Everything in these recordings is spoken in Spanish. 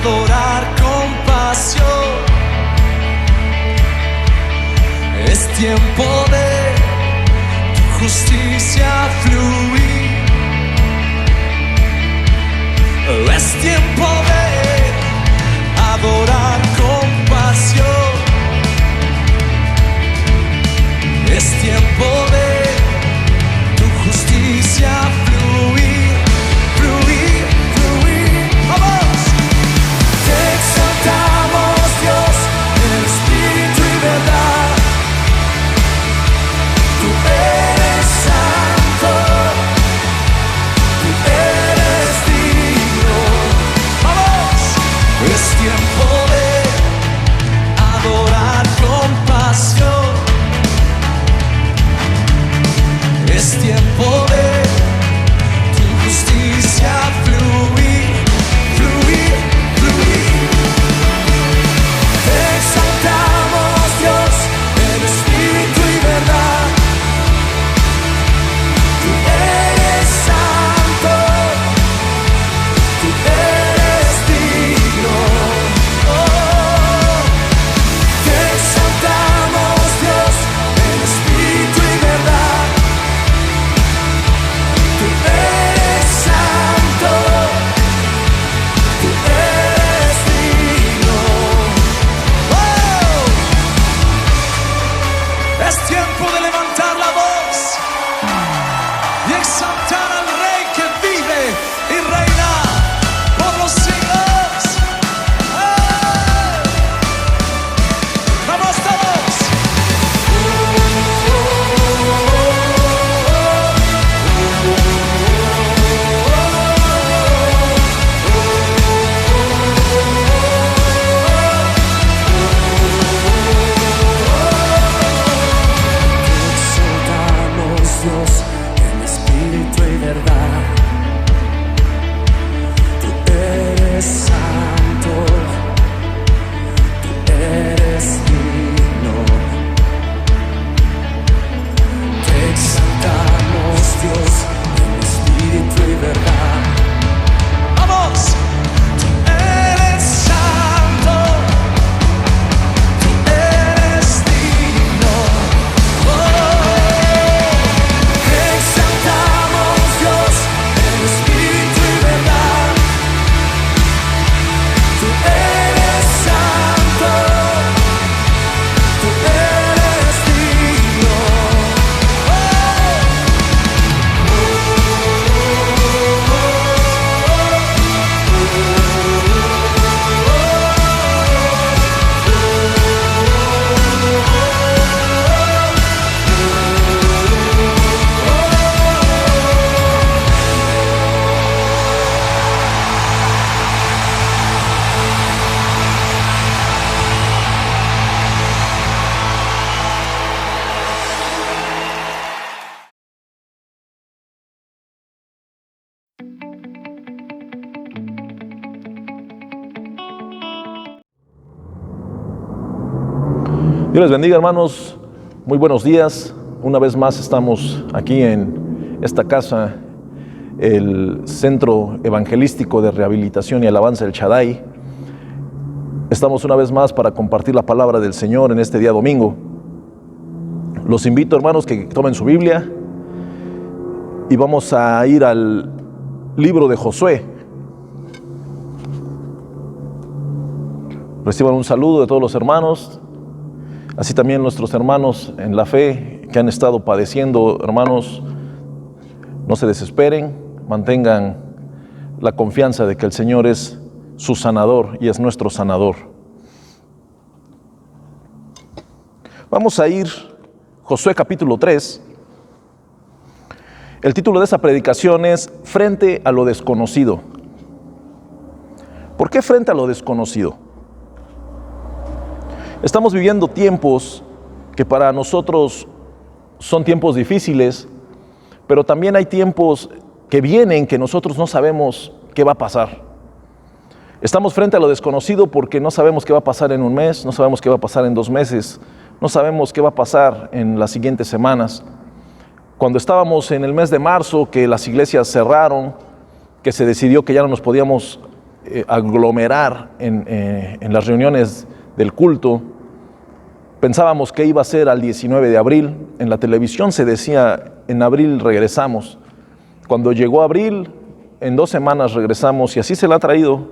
adorar con pasión. Es tiempo de tu justicia fluir. Es tiempo de adorar con pasión. Es tiempo de tu justicia fluir, fluir, fluir. ¡Vamos! Te exaltamos, Dios, en espíritu y verdad. Tú eres santo, tú eres digno. ¡Vamos! Es tiempo de adorar con pasión. Es tiempo de tu justicia fluir, fluir, fluir. Te exaltamos, Dios, en espíritu y verdad. Tú eres santo, tú eres digno. Oh, te exaltamos, Dios, en espíritu y verdad. Tú eres santo, tú eres digno. ¡Oh! Es tiempo de levantar la voz y exaltar al Rey que vive y reina por los siglos. ¡Oh! ¡Vamos todos! Exaltamos, Dios, en espíritu y verdad. Tú eres santo, tú eres digno. Te exaltamos, Dios, en espíritu y verdad. ¡Vamos! Tú eres santo, tú eres digno. Te exaltamos, Dios, en espíritu y verdad. Tú eres santo, tú eres digno. Dios les bendiga, hermanos. Muy buenos días. Una vez más estamos aquí en esta casa, el Centro Evangelístico de Rehabilitación y Alabanza del Shaddai. Estamos una vez más para compartir la palabra del Señor en este día domingo. Los invito, hermanos, que tomen su Biblia y vamos a ir al libro de Josué. Reciban un saludo de todos los hermanos. Así también nuestros hermanos en la fe que han estado padeciendo, hermanos, no se desesperen, mantengan la confianza de que el Señor es su sanador y es nuestro sanador. Vamos a ir, Josué capítulo 3. El título de esa predicación es Frente a lo desconocido. ¿Por qué frente a lo desconocido? Estamos viviendo tiempos que para nosotros son tiempos difíciles, pero también hay tiempos que vienen que nosotros no sabemos qué va a pasar. Estamos frente a lo desconocido porque no sabemos qué va a pasar en un mes, no sabemos qué va a pasar en 2 meses, no sabemos qué va a pasar en las siguientes semanas. Cuando estábamos en el mes de marzo, que las iglesias cerraron, que se decidió que ya no nos podíamos aglomerar en las reuniones del culto. Pensábamos que iba a ser al 19 de abril. En la televisión se decía, en abril regresamos. Cuando llegó abril, en 2 semanas regresamos, y así se le ha traído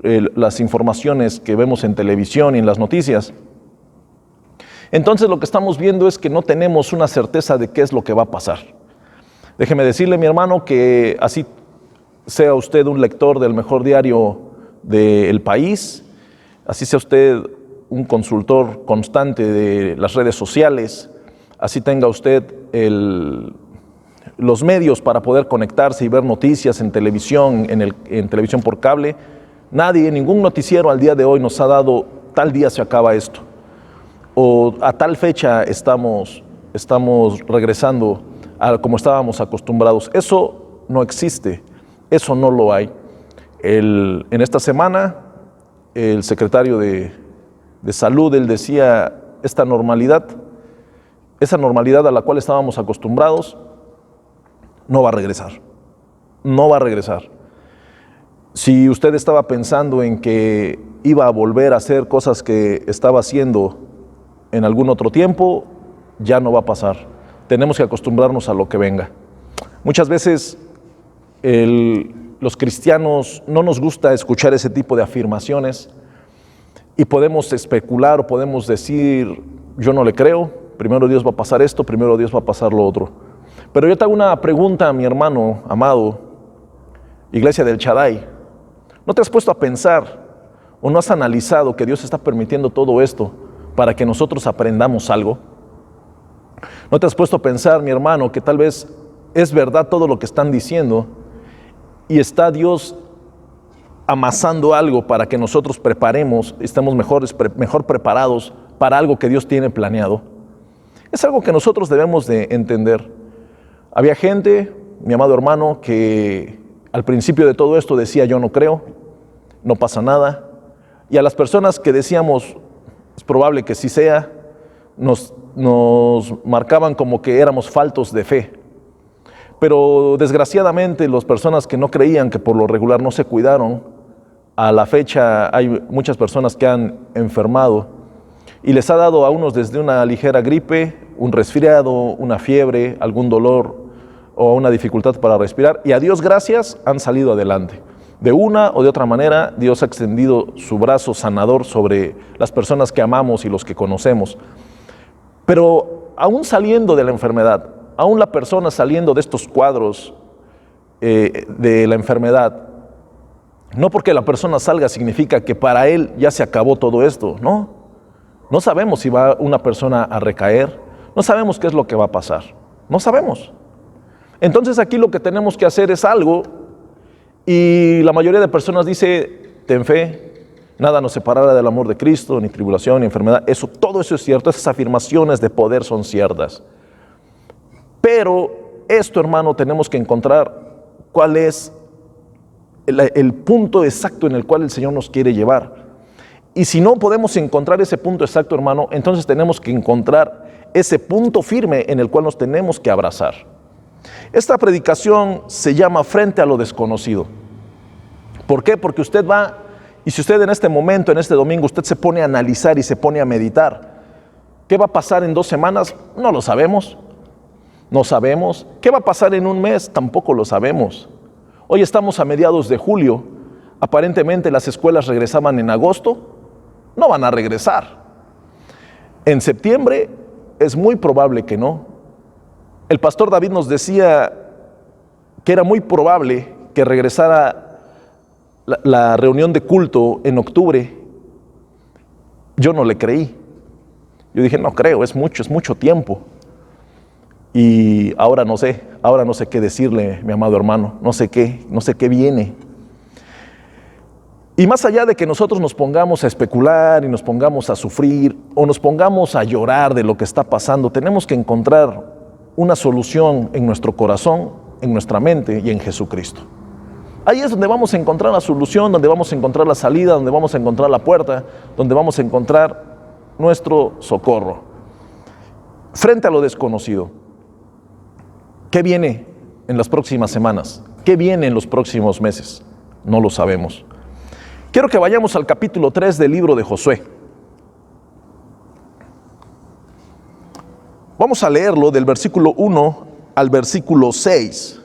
las informaciones que vemos en televisión y en las noticias. Entonces lo que estamos viendo es que no tenemos una certeza de qué es lo que va a pasar. Déjeme decirle, mi hermano, que así sea usted un lector del mejor diario del país, así sea usted un consultor constante de las redes sociales, así tenga usted los medios para poder conectarse y ver noticias en televisión, en televisión por cable. Nadie, ningún noticiero al día de hoy nos ha dado tal día se acaba esto, o a tal fecha estamos regresando a como estábamos acostumbrados. Eso no existe, eso no lo hay. En esta semana el secretario de Salud, él decía, esa normalidad a la cual estábamos acostumbrados no va a regresar, no va a regresar. Si usted estaba pensando en que iba a volver a hacer cosas que estaba haciendo en algún otro tiempo, ya no va a pasar. Tenemos que acostumbrarnos a lo que venga. Muchas veces los cristianos no nos gusta escuchar ese tipo de afirmaciones y podemos especular o podemos decir, yo no le creo, primero Dios va a pasar esto, primero Dios va a pasar lo otro. Pero yo te hago una pregunta, mi hermano amado, Iglesia del Shaddai. ¿No te has puesto a pensar o no has analizado que Dios está permitiendo todo esto para que nosotros aprendamos algo? ¿No te has puesto a pensar, mi hermano, que tal vez es verdad todo lo que están diciendo y está Dios amasando algo para que nosotros preparemos, estemos mejor preparados para algo que Dios tiene planeado? Es algo que nosotros debemos de entender. Había gente, mi amado hermano, que al principio de todo esto decía, yo no creo, no pasa nada. Y a las personas que decíamos, es probable que sí sea, nos marcaban como que éramos faltos de fe. Pero desgraciadamente las personas que no creían, que por lo regular no se cuidaron, a la fecha hay muchas personas que han enfermado y les ha dado a unos desde una ligera gripe, un resfriado, una fiebre, algún dolor o una dificultad para respirar, y a Dios gracias han salido adelante. De una o de otra manera, Dios ha extendido su brazo sanador sobre las personas que amamos y los que conocemos. Pero aún saliendo de la enfermedad, aún la persona saliendo de estos cuadros de la enfermedad, no porque la persona salga significa que para él ya se acabó todo esto, no. No sabemos si va una persona a recaer, no sabemos qué es lo que va a pasar, no sabemos. Entonces aquí lo que tenemos que hacer es algo, y la mayoría de personas dice, ten fe, nada nos separará del amor de Cristo, ni tribulación, ni enfermedad. Todo eso es cierto, esas afirmaciones de poder son ciertas. Pero esto, hermano, tenemos que encontrar cuál es el punto exacto en el cual el Señor nos quiere llevar. Y si no podemos encontrar ese punto exacto, hermano, entonces tenemos que encontrar ese punto firme en el cual nos tenemos que abrazar. Esta predicación se llama Frente a lo Desconocido. ¿Por qué? Porque usted va, y si usted en este momento, en este domingo, usted se pone a analizar y se pone a meditar, ¿qué va a pasar en 2 semanas? No lo sabemos. No sabemos. ¿Qué va a pasar en 1 mes? Tampoco lo sabemos. Hoy estamos a mediados de julio. Aparentemente las escuelas regresaban en agosto. No van a regresar. En septiembre es muy probable que no. El pastor David nos decía que era muy probable que regresara la reunión de culto en octubre. Yo no le creí. Yo dije, no creo, es mucho tiempo. Y ahora no sé qué decirle, mi amado hermano, no sé qué viene. Y más allá de que nosotros nos pongamos a especular y nos pongamos a sufrir o nos pongamos a llorar de lo que está pasando, tenemos que encontrar una solución en nuestro corazón, en nuestra mente y en Jesucristo. Ahí es donde vamos a encontrar la solución, donde vamos a encontrar la salida, donde vamos a encontrar la puerta, donde vamos a encontrar nuestro socorro. Frente a lo desconocido. ¿Qué viene en las próximas semanas? ¿Qué viene en los próximos meses? No lo sabemos. Quiero que vayamos al capítulo 3 del libro de Josué. Vamos a leerlo del versículo 1 al versículo 6.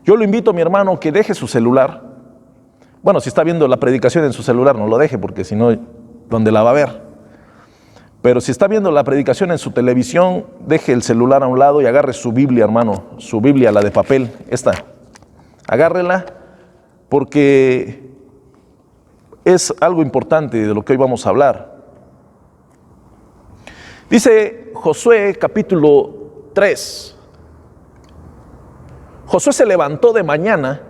Yo lo invito, mi hermano, que deje su celular. Bueno, si está viendo la predicación en su celular, no lo deje, porque si no, ¿dónde la va a ver? Pero si está viendo la predicación en su televisión, deje el celular a un lado y agarre su Biblia, hermano, su Biblia, la de papel, esta. Agárrela, porque es algo importante de lo que hoy vamos a hablar. Dice Josué capítulo 3. Josué se levantó de mañana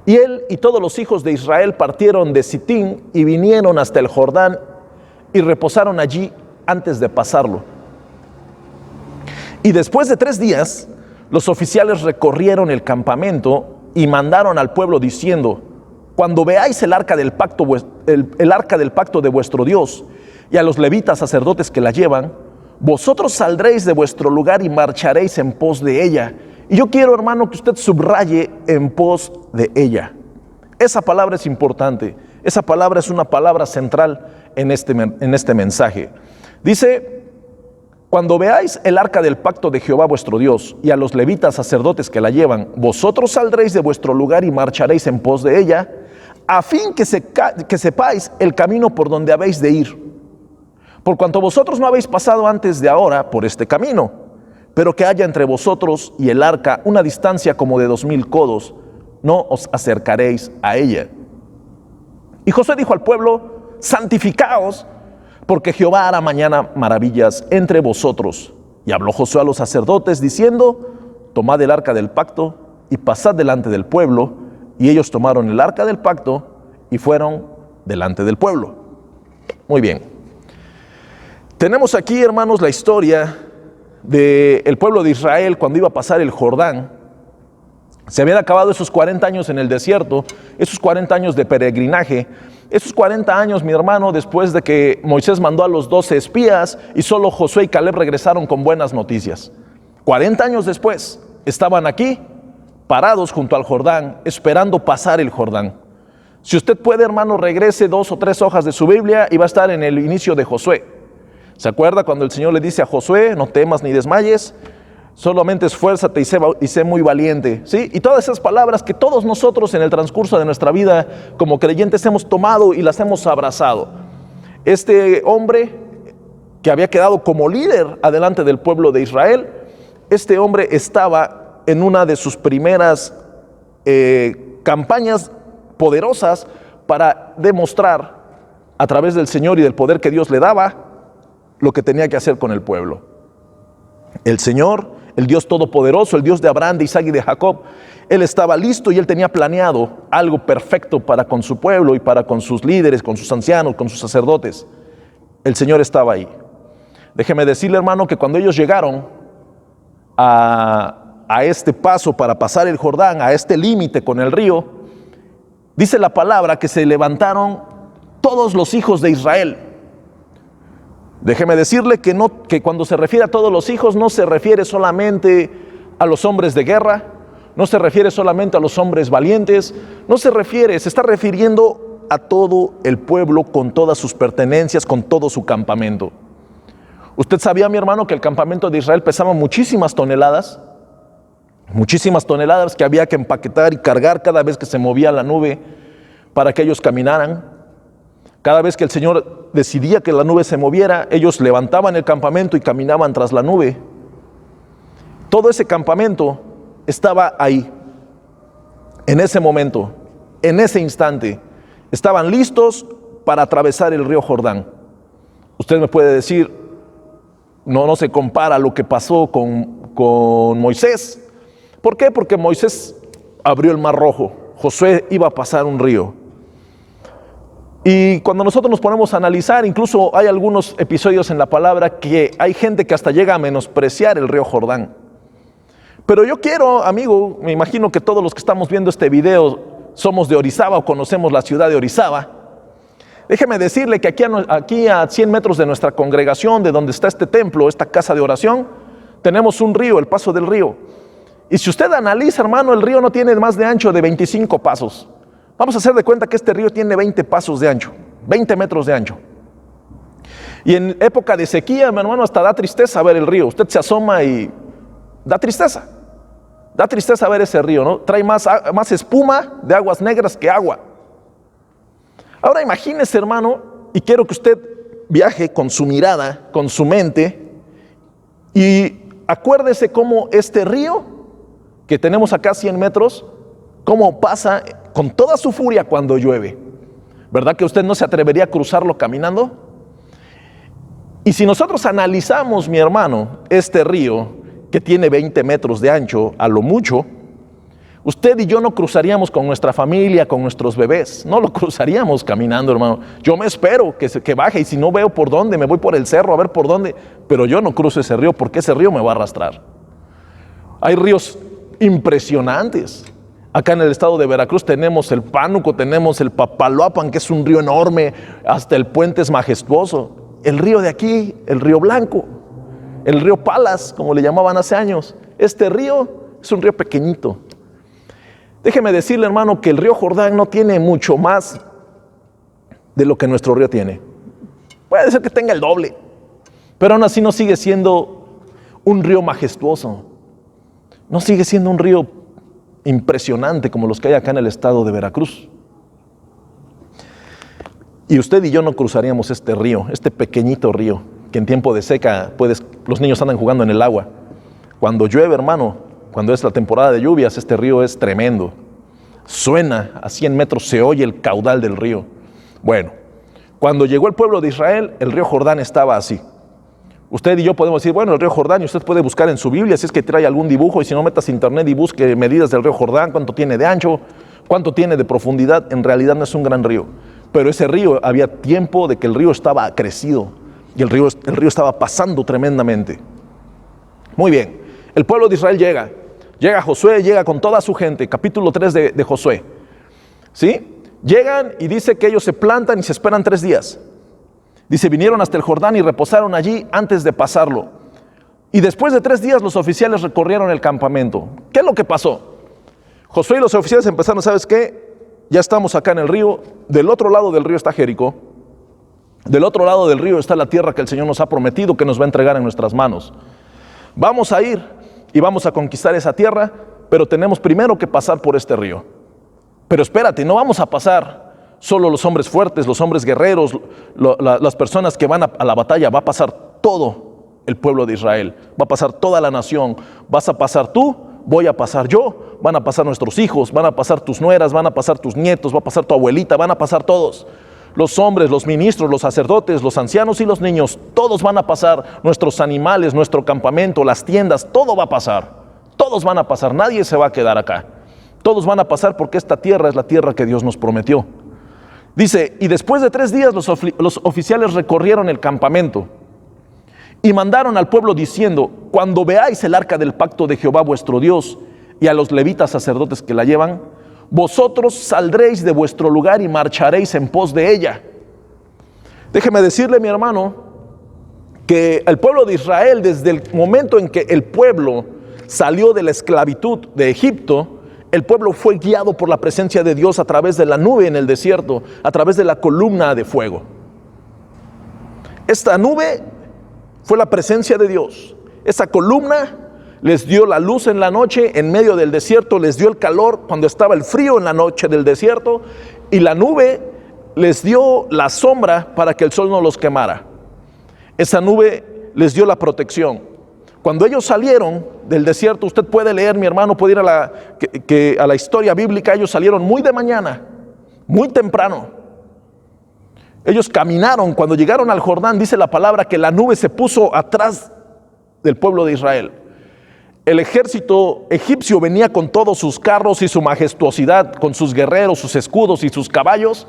y él y todos los hijos de Israel partieron de Sitín y vinieron hasta el Jordán y reposaron allí antes de pasarlo. Y después de 3 días, los oficiales recorrieron el campamento y mandaron al pueblo diciendo: cuando veáis el arca del pacto, el arca del pacto de vuestro Dios, y a los levitas sacerdotes que la llevan, vosotros saldréis de vuestro lugar y marcharéis en pos de ella. Y yo quiero, hermano, que usted subraye en pos de ella. Esa palabra es importante. Esa palabra es una palabra central en este mensaje. Dice: cuando veáis el arca del pacto de Jehová vuestro Dios y a los levitas sacerdotes que la llevan, vosotros saldréis de vuestro lugar y marcharéis en pos de ella, a fin que sepáis el camino por donde habéis de ir. Por cuanto vosotros no habéis pasado antes de ahora por este camino, pero que haya entre vosotros y el arca una distancia como de 2000 codos, no os acercaréis a ella. Y Josué dijo al pueblo: santificaos, porque Jehová hará mañana maravillas entre vosotros. Y habló Josué a los sacerdotes diciendo: tomad el arca del pacto y pasad delante del pueblo. Y ellos tomaron el arca del pacto y fueron delante del pueblo. Muy bien. Tenemos aquí, hermanos, la historia del pueblo de Israel cuando iba a pasar el Jordán. Se habían acabado esos 40 años en el desierto, esos 40 años de peregrinaje, esos 40 años, mi hermano, después de que Moisés mandó a los 12 espías y solo Josué y Caleb regresaron con buenas noticias. 40 años después, estaban aquí, parados junto al Jordán, esperando pasar el Jordán. Si usted puede, hermano, regrese 2 o 3 hojas de su Biblia y va a estar en el inicio de Josué. ¿Se acuerda cuando el Señor le dice a Josué: no temas ni desmayes, solamente esfuérzate y sé muy valiente? ¿Sí? Y todas esas palabras que todos nosotros en el transcurso de nuestra vida como creyentes hemos tomado y las hemos abrazado. Este hombre que había quedado como líder adelante del pueblo de Israel, este hombre estaba en una de sus primeras campañas poderosas para demostrar a través del Señor y del poder que Dios le daba lo que tenía que hacer con el pueblo. El Señor, el Dios todopoderoso, el Dios de Abraham, de Isaac y de Jacob, Él estaba listo y Él tenía planeado algo perfecto para con su pueblo y para con sus líderes, con sus ancianos, con sus sacerdotes. El Señor estaba ahí. Déjeme decirle, hermano, que cuando ellos llegaron a este paso para pasar el Jordán, a este límite con el río, dice la palabra que se levantaron todos los hijos de Israel. Déjeme decirle que cuando se refiere a todos los hijos, no se refiere solamente a los hombres de guerra, no se refiere solamente a los hombres valientes, se está refiriendo a todo el pueblo con todas sus pertenencias, con todo su campamento. Usted sabía, mi hermano, que el campamento de Israel pesaba muchísimas toneladas que había que empaquetar y cargar cada vez que se movía la nube para que ellos caminaran. Cada vez que el Señor decidía que la nube se moviera, ellos levantaban el campamento y caminaban tras la nube. Todo ese campamento estaba ahí, en ese momento, en ese instante. Estaban listos para atravesar el río Jordán. Usted me puede decir: no se compara lo que pasó con Moisés. ¿Por qué? Porque Moisés abrió el mar Rojo, Josué iba a pasar un río. Y cuando nosotros nos ponemos a analizar, incluso hay algunos episodios en la palabra que hay gente que hasta llega a menospreciar el río Jordán. Pero yo quiero, amigo, me imagino que todos los que estamos viendo este video somos de Orizaba o conocemos la ciudad de Orizaba. Déjeme decirle que aquí a 100 metros de nuestra congregación, de donde está este templo, esta casa de oración, tenemos un río, el Paso del Río. Y si usted analiza, hermano, el río no tiene más de ancho de 25 pasos. Vamos a hacer de cuenta que este río tiene 20 pasos de ancho, 20 metros de ancho. Y en época de sequía, mi hermano, hasta da tristeza ver el río. Usted se asoma y da tristeza. Da tristeza ver ese río, ¿no? Trae más espuma de aguas negras que agua. Ahora imagínese, hermano, y quiero que usted viaje con su mirada, con su mente, y acuérdese cómo este río, que tenemos acá 100 metros, cómo pasa con toda su furia cuando llueve. ¿Verdad que usted no se atrevería a cruzarlo caminando? Y si nosotros analizamos, mi hermano, este río que tiene 20 metros de ancho, a lo mucho, usted y yo no cruzaríamos con nuestra familia, con nuestros bebés, no lo cruzaríamos caminando, hermano. Yo me espero que baje, y si no veo por dónde, me voy por el cerro a ver por dónde, pero yo no cruzo ese río porque ese río me va a arrastrar. Hay ríos impresionantes. Acá en el estado de Veracruz tenemos el Pánuco, tenemos el Papaloapan, que es un río enorme, hasta el puente es majestuoso. El río de aquí, el río Blanco, el río Palas, como le llamaban hace años. Este río es un río pequeñito. Déjeme decirle, hermano, que el río Jordán no tiene mucho más de lo que nuestro río tiene. Puede ser que tenga el doble, pero aún así no sigue siendo un río majestuoso. No sigue siendo un río impresionante como los que hay acá en el estado de Veracruz. Y usted y yo no cruzaríamos este río, este pequeñito río, que en tiempo de seca los niños andan jugando en el agua. Cuando llueve, hermano, cuando es la temporada de lluvias, este río es tremendo. Suena a 100 metros, se oye el caudal del río. Bueno, cuando llegó el pueblo de Israel, el río Jordán estaba así. Usted y yo podemos decir, bueno, el río Jordán, y usted puede buscar en su Biblia si es que trae algún dibujo, y si no, metas a internet y busque medidas del río Jordán, cuánto tiene de ancho, cuánto tiene de profundidad. En realidad no es un gran río, pero ese río, había tiempo de que el río estaba crecido y el río estaba pasando tremendamente. Muy bien, el pueblo de Israel llega Josué, llega con toda su gente, capítulo 3 de Josué, ¿sí? Llegan y dice que ellos se plantan y se esperan 3 días. Dice, vinieron hasta el Jordán y reposaron allí antes de pasarlo. Y después de 3 días los oficiales recorrieron el campamento. ¿Qué es lo que pasó? Josué y los oficiales empezaron, ¿sabes qué? Ya estamos acá en el río, del otro lado del río está Jericó, del otro lado del río está la tierra que el Señor nos ha prometido que nos va a entregar en nuestras manos. Vamos a ir y vamos a conquistar esa tierra, pero tenemos primero que pasar por este río. Pero espérate, no vamos a pasar solo los hombres fuertes, los hombres guerreros, las personas que van a la batalla. Va a pasar todo el pueblo de Israel, va a pasar toda la nación. Vas a pasar tú, voy a pasar yo, van a pasar nuestros hijos, van a pasar tus nueras, van a pasar tus nietos, va a pasar tu abuelita, van a pasar todos. Los hombres, los ministros, los sacerdotes, los ancianos y los niños, todos van a pasar. Nuestros animales, nuestro campamento, las tiendas, todo va a pasar. Todos van a pasar, nadie se va a quedar acá. Todos van a pasar porque esta tierra es la tierra que Dios nos prometió. Dice, y después de 3 días los oficiales recorrieron el campamento y mandaron al pueblo diciendo, cuando veáis el arca del pacto de Jehová vuestro Dios y a los levitas sacerdotes que la llevan, vosotros saldréis de vuestro lugar y marcharéis en pos de ella. Déjeme decirle, mi hermano, que el pueblo de Israel, desde el momento en que el pueblo salió de la esclavitud de Egipto, el pueblo fue guiado por la presencia de Dios a través de la nube en el desierto, a través de la columna de fuego. Esta nube fue la presencia de Dios. Esa columna les dio la luz en la noche en medio del desierto, les dio el calor cuando estaba el frío en la noche del desierto, y la nube les dio la sombra para que el sol no los quemara. Esa nube les dio la protección. Cuando ellos salieron del desierto, usted puede leer, mi hermano, puede ir a la historia bíblica. Ellos salieron muy de mañana, muy temprano. Ellos caminaron, cuando llegaron al Jordán, dice la palabra que la nube se puso atrás del pueblo de Israel. El ejército egipcio venía con todos sus carros y su majestuosidad, con sus guerreros, sus escudos y sus caballos,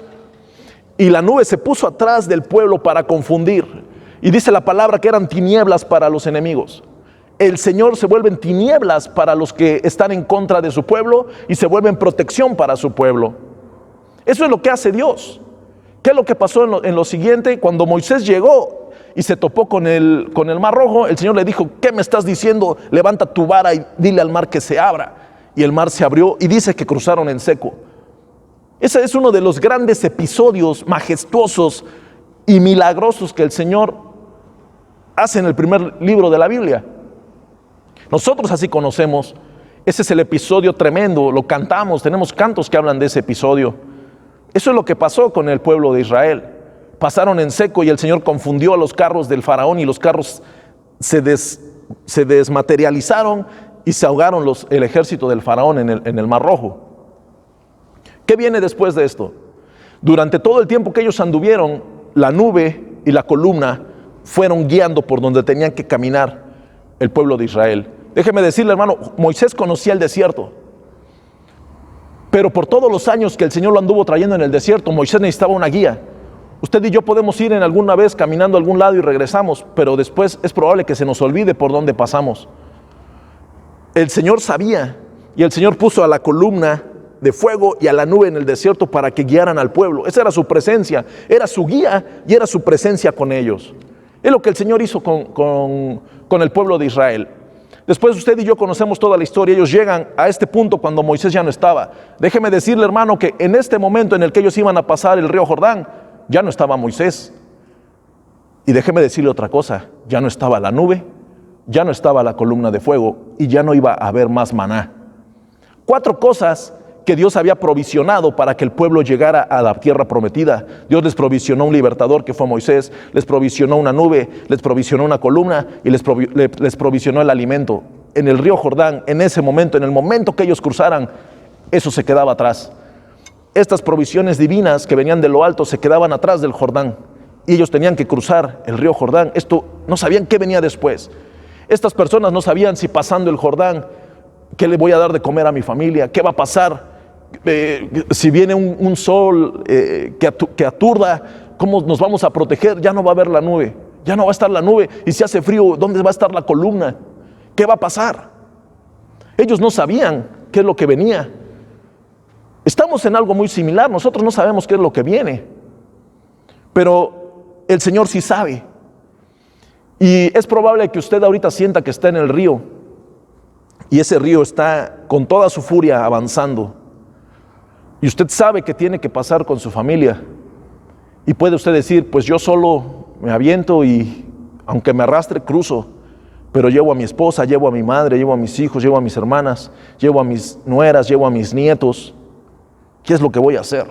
y la nube se puso atrás del pueblo para confundir. Y dice la palabra que eran tinieblas para los enemigos. El Señor se vuelve en tinieblas para los que están en contra de su pueblo y se vuelve en protección para su pueblo. Eso es lo que hace Dios. ¿Qué es lo que pasó en lo siguiente? Cuando Moisés llegó y se topó con el mar rojo, el Señor le dijo, ¿qué me estás diciendo? Levanta tu vara y dile al mar que se abra. Y el mar se abrió y dice que cruzaron en seco. Ese es uno de los grandes episodios majestuosos y milagrosos que el Señor hace en el primer libro de la Biblia. Nosotros así conocemos. Ese es el episodio tremendo, lo cantamos, tenemos cantos que hablan de ese episodio. Eso es lo que pasó con el pueblo de Israel. Pasaron en seco y el Señor confundió a los carros del faraón y los carros se desmaterializaron y se ahogaron el ejército del faraón en el Mar Rojo. ¿Qué viene después de esto? Durante todo el tiempo que ellos anduvieron, la nube y la columna fueron guiando por donde tenían que caminar el pueblo de Israel. Déjeme decirle, hermano, Moisés conocía el desierto, pero por todos los años que el Señor lo anduvo trayendo en el desierto, Moisés necesitaba una guía. Usted y yo podemos ir en alguna vez caminando a algún lado y regresamos, pero después es probable que se nos olvide por dónde pasamos. El Señor sabía, y el Señor puso a la columna de fuego y a la nube en el desierto para que guiaran al pueblo. Esa era su presencia, era su guía y era su presencia con ellos. Es lo que el Señor hizo con el pueblo de Israel. Después usted y yo conocemos toda la historia. Ellos llegan a este punto cuando Moisés ya no estaba. Déjeme decirle, hermano, que en este momento en el que ellos iban a pasar el río Jordán, ya no estaba Moisés. Y déjeme decirle otra cosa, ya no estaba la nube, ya no estaba la columna de fuego y ya no iba a haber más maná. 4 cosas que Dios había provisionado para que el pueblo llegara a la tierra prometida. Dios les provisionó un libertador que fue Moisés, les provisionó una nube, les provisionó una columna y les provisionó el alimento. En el río Jordán, en ese momento, en el momento que ellos cruzaran, eso se quedaba atrás. Estas provisiones divinas que venían de lo alto se quedaban atrás del Jordán y ellos tenían que cruzar el río Jordán. Esto no sabían qué venía después. Estas personas no sabían si pasando el Jordán, ¿qué le voy a dar de comer a mi familia? ¿Qué va a pasar? Si viene un sol que aturda, ¿cómo nos vamos a proteger? Ya no va a haber la nube, ya no va a estar la nube. Y si hace frío, ¿dónde va a estar la columna? ¿Qué va a pasar? Ellos no sabían qué es lo que venía. Estamos en algo muy similar, nosotros no sabemos qué es lo que viene, pero el Señor sí sabe. Y es probable que usted ahorita sienta que está en el río y ese río está con toda su furia avanzando. Y usted sabe que tiene que pasar con su familia. Y puede usted decir, pues yo solo me aviento y aunque me arrastre, cruzo. Pero llevo a mi esposa, llevo a mi madre, llevo a mis hijos, llevo a mis hermanas, llevo a mis nueras, llevo a mis nietos. ¿Qué es lo que voy a hacer?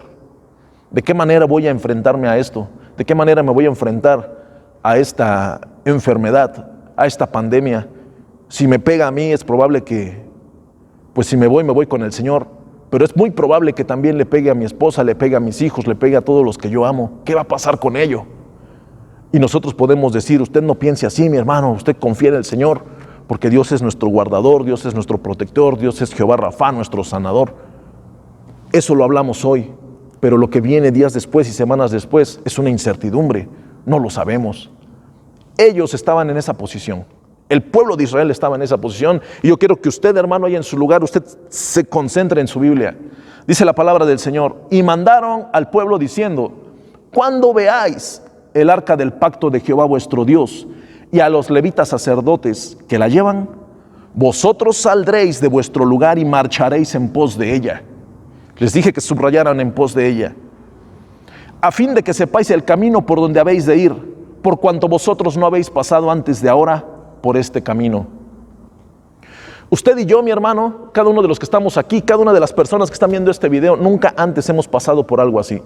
¿De qué manera voy a enfrentarme a esto? ¿De qué manera me voy a enfrentar a esta enfermedad, a esta pandemia? Si me pega a mí, es probable que, pues si me voy con el Señor. Pero es muy probable que también le pegue a mi esposa, le pegue a mis hijos, le pegue a todos los que yo amo. ¿Qué va a pasar con ello? Y nosotros podemos decir, usted no piense así, mi hermano, usted confía en el Señor, porque Dios es nuestro guardador, Dios es nuestro protector, Dios es Jehová Rafa, nuestro sanador. Eso lo hablamos hoy, pero lo que viene días después y semanas después es una incertidumbre, no lo sabemos. Ellos estaban en esa posición. El pueblo de Israel estaba en esa posición y yo quiero que usted, hermano, ahí en su lugar, usted se concentre en su Biblia. Dice la palabra del Señor, y mandaron al pueblo diciendo, cuando veáis el arca del pacto de Jehová vuestro Dios y a los levitas sacerdotes que la llevan, vosotros saldréis de vuestro lugar y marcharéis en pos de ella. Les dije que subrayaran en pos de ella, a fin de que sepáis el camino por donde habéis de ir, por cuanto vosotros no habéis pasado antes de ahora por este camino. Usted y yo, mi hermano, cada uno de los que estamos aquí, cada una de las personas que están viendo este video, nunca antes hemos pasado por algo así.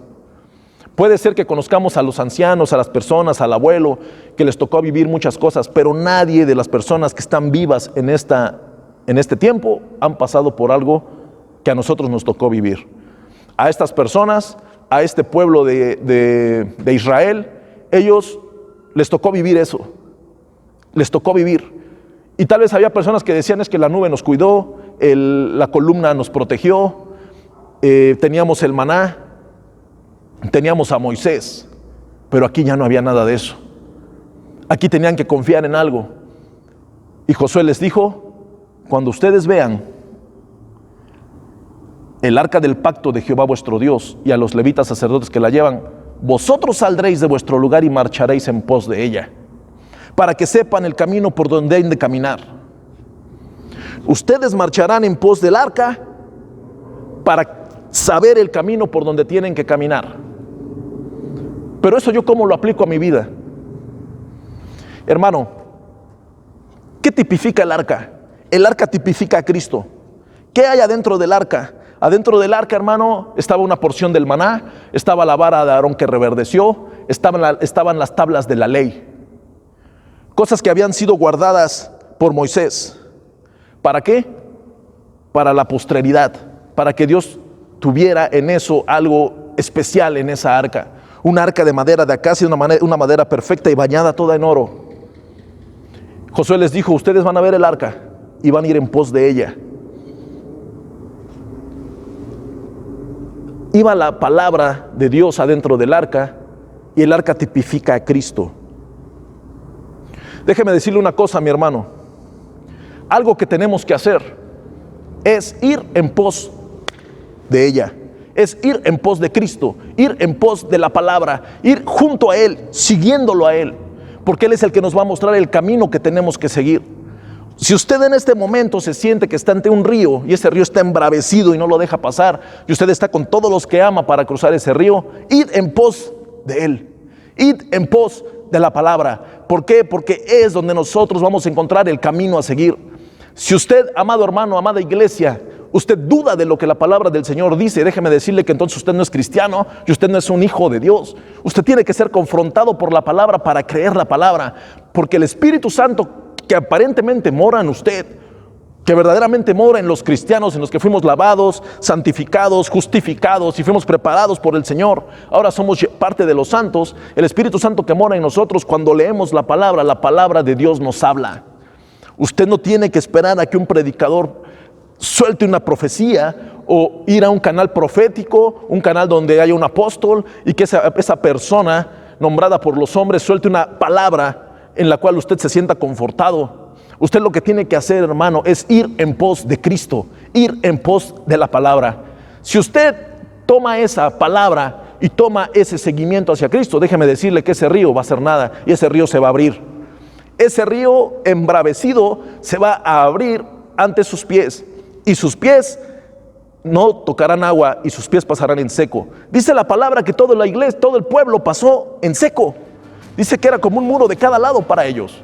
Puede ser que conozcamos a los ancianos, a las personas, al abuelo, que les tocó vivir muchas cosas, pero nadie de las personas que están vivas en este tiempo han pasado por algo que a nosotros nos tocó vivir. A estas personas, a este pueblo de Israel, ellos les tocó vivir eso. Les tocó vivir. Y tal vez había personas que decían es que la nube nos cuidó, la columna nos protegió, teníamos el maná, teníamos a Moisés, pero aquí ya no había nada de eso. Aquí tenían que confiar en algo. Y Josué les dijo, cuando ustedes vean el arca del pacto de Jehová vuestro Dios y a los levitas sacerdotes que la llevan, vosotros saldréis de vuestro lugar y marcharéis en pos de ella, para que sepan el camino por donde han de caminar. Ustedes marcharán en pos del arca para saber el camino por donde tienen que caminar. Pero eso yo cómo lo aplico a mi vida. Hermano, ¿qué tipifica el arca? El arca tipifica a Cristo. ¿Qué hay adentro del arca? Adentro del arca, hermano, estaba una porción del maná, estaba la vara de Aarón que reverdeció, estaban las tablas de la ley. Cosas que habían sido guardadas por Moisés. ¿Para qué? Para la posteridad, para que Dios tuviera en eso algo especial en esa arca. Un arca de madera de acacia, una madera perfecta y bañada toda en oro. Josué les dijo, ustedes van a ver el arca y van a ir en pos de ella. Iba la palabra de Dios adentro del arca y el arca tipifica a Cristo. Déjeme decirle una cosa, mi hermano. Algo que tenemos que hacer es ir en pos de ella. Es ir en pos de Cristo, ir en pos de la palabra, ir junto a Él, siguiéndolo a Él, porque Él es el que nos va a mostrar el camino que tenemos que seguir. Si usted en este momento se siente que está ante un río y ese río está embravecido y no lo deja pasar, y usted está con todos los que ama para cruzar ese río, id en pos de Él, id en pos de la palabra. ¿Por qué? Porque es donde nosotros vamos a encontrar el camino a seguir. Si usted, amado hermano, amada iglesia, usted duda de lo que la palabra del Señor dice, déjeme decirle que entonces usted no es cristiano y usted no es un hijo de Dios. Usted tiene que ser confrontado por la palabra para creer la palabra, porque el Espíritu Santo que aparentemente mora en usted, que verdaderamente mora en los cristianos, en los que fuimos lavados, santificados, justificados y fuimos preparados por el Señor, ahora somos parte de los santos. El Espíritu Santo que mora en nosotros, cuando leemos la palabra de Dios nos habla. Usted no tiene que esperar a que un predicador suelte una profecía o ir a un canal profético, un canal donde haya un apóstol y que esa persona nombrada por los hombres suelte una palabra en la cual usted se sienta confortado. Usted lo que tiene que hacer, hermano, es ir en pos de Cristo, ir en pos de la palabra. Si usted toma esa palabra y toma ese seguimiento hacia Cristo, déjeme decirle que ese río va a hacer nada y ese río se va a abrir. Ese río embravecido se va a abrir ante sus pies y sus pies no tocarán agua y sus pies pasarán en seco. Dice la palabra que toda la iglesia, todo el pueblo pasó en seco. Dice que era como un muro de cada lado para ellos.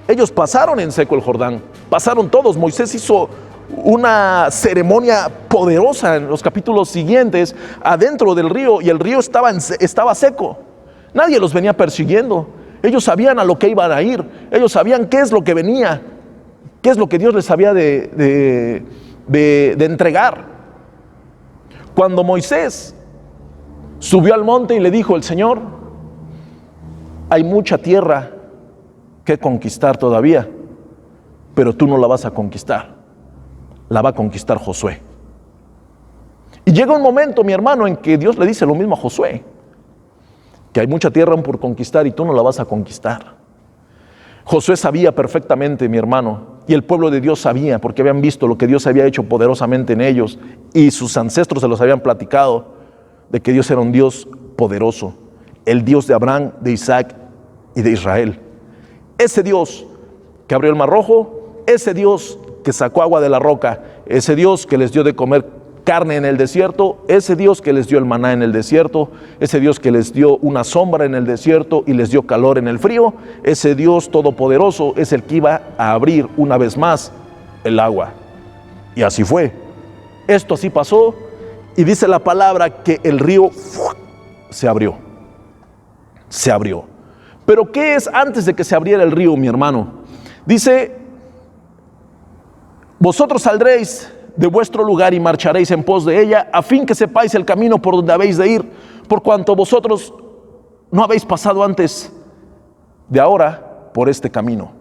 Ellos pasaron en seco el Jordán, pasaron todos. Moisés hizo una ceremonia poderosa en los capítulos siguientes adentro del río y el río estaba seco. Nadie los venía persiguiendo. Ellos sabían a lo que iban a ir. Ellos sabían qué es lo que venía, qué es lo que Dios les había de entregar. Cuando Moisés subió al monte y le dijo el Señor, hay mucha tierra que conquistar todavía, pero tú no la vas a conquistar, la va a conquistar Josué. Y llega un momento, mi hermano, en que Dios le dice lo mismo a Josué, que hay mucha tierra por conquistar y tú no la vas a conquistar. Josué sabía perfectamente, mi hermano, y el pueblo de Dios sabía, porque habían visto lo que Dios había hecho poderosamente en ellos, y sus ancestros se los habían platicado, de que Dios era un Dios poderoso, el Dios de Abraham, de Isaac y de Israel. Ese Dios que abrió el mar rojo, ese Dios que sacó agua de la roca, ese Dios que les dio de comer carne en el desierto, ese Dios que les dio el maná en el desierto, ese Dios que les dio una sombra en el desierto y les dio calor en el frío, ese Dios todopoderoso es el que iba a abrir una vez más el agua. Y así fue. Esto así pasó y dice la palabra que el río se abrió. Se abrió. Pero ¿qué es antes de que se abriera el río, mi hermano? Dice, vosotros saldréis de vuestro lugar y marcharéis en pos de ella, a fin que sepáis el camino por donde habéis de ir, por cuanto vosotros no habéis pasado antes de ahora por este camino.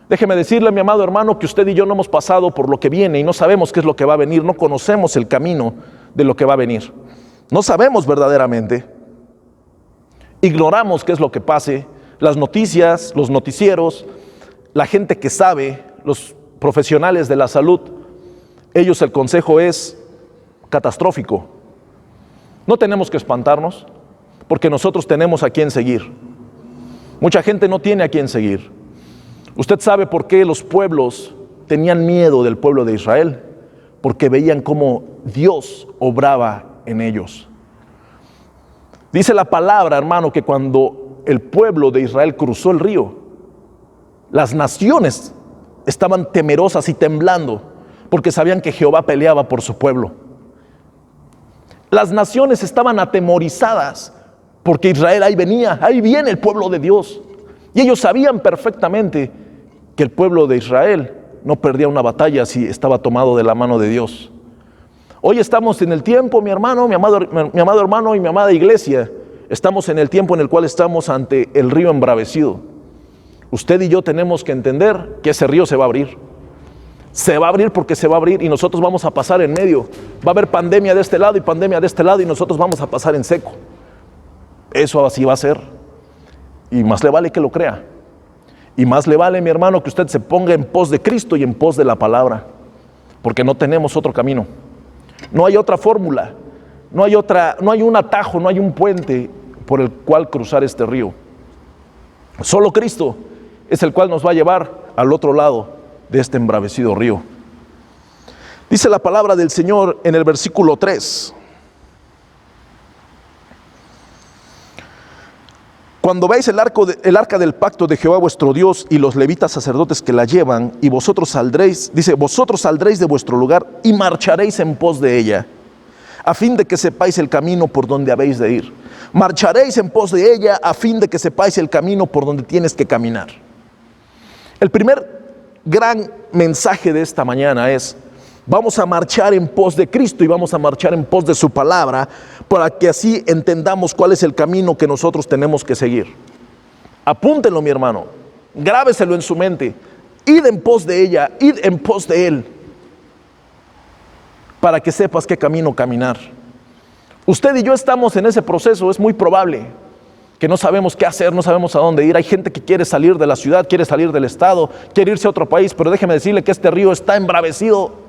Déjeme decirle, mi amado hermano, que usted y yo no hemos pasado por lo que viene y no sabemos qué es lo que va a venir, no conocemos el camino de lo que va a venir. No sabemos verdaderamente, ignoramos qué es lo que pase. Las noticias, los noticieros, la gente que sabe, los profesionales de la salud, ellos el consejo es catastrófico. No tenemos que espantarnos, porque nosotros tenemos a quién seguir. Mucha gente no tiene a quién seguir. Usted sabe por qué los pueblos tenían miedo del pueblo de Israel, porque veían cómo Dios obraba en ellos. Dice la palabra, hermano, que cuando el pueblo de Israel cruzó el río, las naciones estaban temerosas y temblando, porque sabían que Jehová peleaba por su pueblo. Las naciones estaban atemorizadas, porque Israel ahí venía, ahí viene el pueblo de Dios. Y ellos sabían perfectamente que el pueblo de Israel no perdía una batalla si estaba tomado de la mano de Dios. Hoy estamos en el tiempo, mi hermano, mi amado hermano y mi amada iglesia, estamos en el tiempo en el cual estamos ante el río embravecido. Usted y yo tenemos que entender que ese río se va a abrir. Se va a abrir porque se va a abrir y nosotros vamos a pasar en medio. Va a haber pandemia de este lado y pandemia de este lado y nosotros vamos a pasar en seco. Eso así va a ser. Y más le vale que lo crea. Y más le vale, mi hermano, que usted se ponga en pos de Cristo y en pos de la palabra. Porque no tenemos otro camino. No hay otra fórmula. No hay un atajo, no hay un puente por el cual cruzar este río. Solo Cristo es el cual nos va a llevar al otro lado de este embravecido río. Dice la palabra del Señor en el versículo 3. Cuando veáis el arca del pacto de Jehová vuestro Dios y los levitas sacerdotes que la llevan, y vosotros saldréis, dice, vosotros saldréis de vuestro lugar y marcharéis en pos de ella, a fin de que sepáis el camino por donde habéis de ir. Marcharéis en pos de ella a fin de que sepáis el camino por donde tienes que caminar. El primer gran mensaje de esta mañana es: vamos a marchar en pos de Cristo y vamos a marchar en pos de su palabra, para que así entendamos cuál es el camino que nosotros tenemos que seguir. Apúntenlo, mi hermano, grábeselo en su mente. Id en pos de ella, id en pos de él, para que sepas qué camino caminar. Usted y yo estamos en ese proceso. Es muy probable que no sabemos qué hacer, no sabemos a dónde ir. Hay gente que quiere salir de la ciudad, quiere salir del estado, quiere irse a otro país, pero déjeme decirle que este río está embravecido.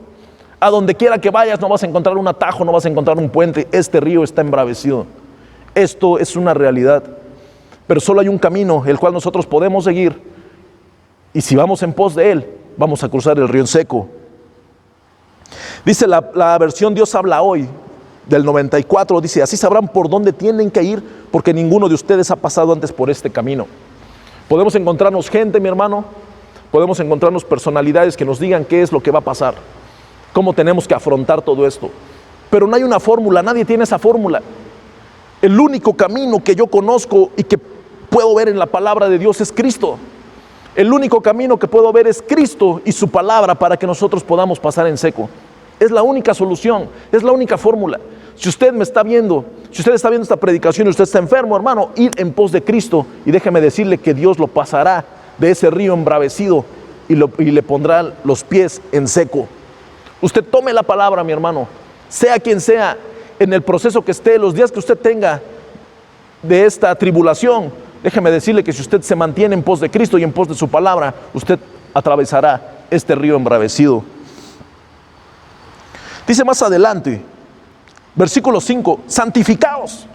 A donde quiera que vayas no vas a encontrar un atajo, no vas a encontrar un puente. Este río está embravecido. Esto es una realidad. Pero solo hay un camino, el cual nosotros podemos seguir. Y si vamos en pos de él, vamos a cruzar el río en seco. Dice la versión Dios habla hoy, del 94, dice: así sabrán por dónde tienen que ir, porque ninguno de ustedes ha pasado antes por este camino. Podemos encontrarnos gente, mi hermano, podemos encontrarnos personalidades que nos digan qué es lo que va a pasar, cómo tenemos que afrontar todo esto, pero no hay una fórmula, nadie tiene esa fórmula. El único camino que yo conozco y que puedo ver en la palabra de Dios es Cristo. El único camino que puedo ver es Cristo y su palabra, para que nosotros podamos pasar en seco. Es la única solución, es la única fórmula. Si usted me está viendo, si usted está viendo esta predicación y usted está enfermo, hermano, id en pos de Cristo y déjeme decirle que Dios lo pasará de ese río embravecido y le pondrá los pies en seco. Usted tome la palabra, mi hermano, sea quien sea, en el proceso que esté, los días que usted tenga de esta tribulación, déjeme decirle que si usted se mantiene en pos de Cristo y en pos de su palabra, usted atravesará este río embravecido. Dice más adelante, versículo 5, santificaos,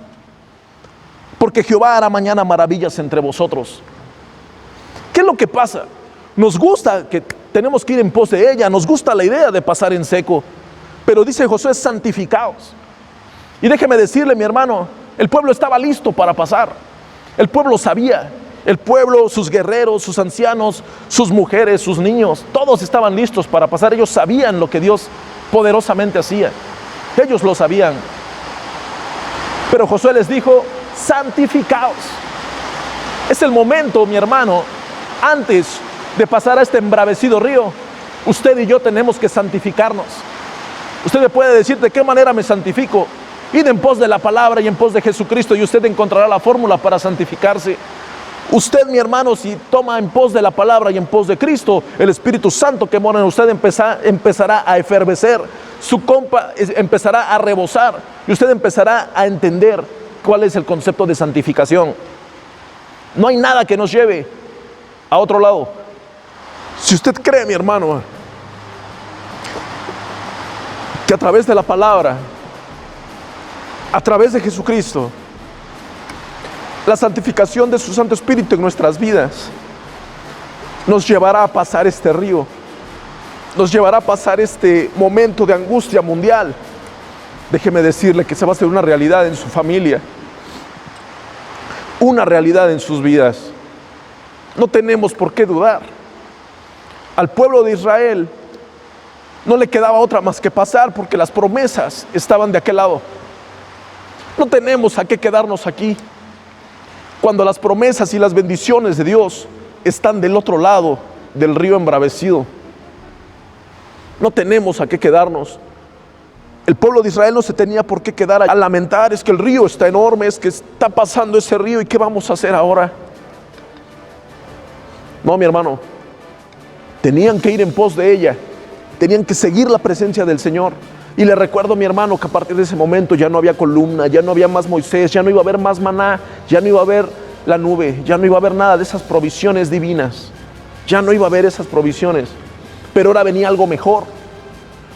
porque Jehová hará mañana maravillas entre vosotros. ¿Qué es lo que pasa? Nos gusta que tenemos que ir en pos de ella, nos gusta la idea de pasar en seco, pero dice Josué: santificaos. Y déjeme decirle, mi hermano, el pueblo estaba listo para pasar. El pueblo sabía, el pueblo, sus guerreros, sus ancianos, sus mujeres, sus niños, todos estaban listos para pasar. Ellos sabían lo que Dios poderosamente hacía, ellos lo sabían. Pero Josué les dijo: santificaos. Es el momento, mi hermano, antes de pasar a este embravecido río, usted y yo tenemos que santificarnos. Usted me puede decir: ¿de qué manera me santifico? Id en pos de la palabra y en pos de Jesucristo, y usted encontrará la fórmula para santificarse. Usted, mi hermano, si toma en pos de la palabra y en pos de Cristo, el Espíritu Santo que mora en usted empezará a efervecer, su copa empezará a rebosar, y usted empezará a entender cuál es el concepto de santificación. No hay nada que nos lleve a otro lado. Si usted cree, mi hermano, que a través de la palabra, a través de Jesucristo, la santificación de su Santo Espíritu en nuestras vidas nos llevará a pasar este río, nos llevará a pasar este momento de angustia mundial, déjeme decirle que se va a hacer una realidad en su familia, una realidad en sus vidas. No tenemos por qué dudar. Al pueblo de Israel no le quedaba otra más que pasar, porque las promesas estaban de aquel lado. No tenemos a qué quedarnos aquí, cuando las promesas y las bendiciones de Dios están del otro lado del río embravecido. No tenemos a qué quedarnos. El pueblo de Israel no se tenía por qué quedar a lamentar: es que el río está enorme, es que está pasando ese río, ¿y qué vamos a hacer ahora? No, mi hermano, tenían que ir en pos de ella, tenían que seguir la presencia del Señor. Y le recuerdo, mi hermano, que a partir de ese momento ya no había columna, ya no había más Moisés, ya no iba a haber más maná, ya no iba a haber la nube, ya no iba a haber nada de esas provisiones divinas, ya no iba a haber esas provisiones. Pero ahora venía algo mejor,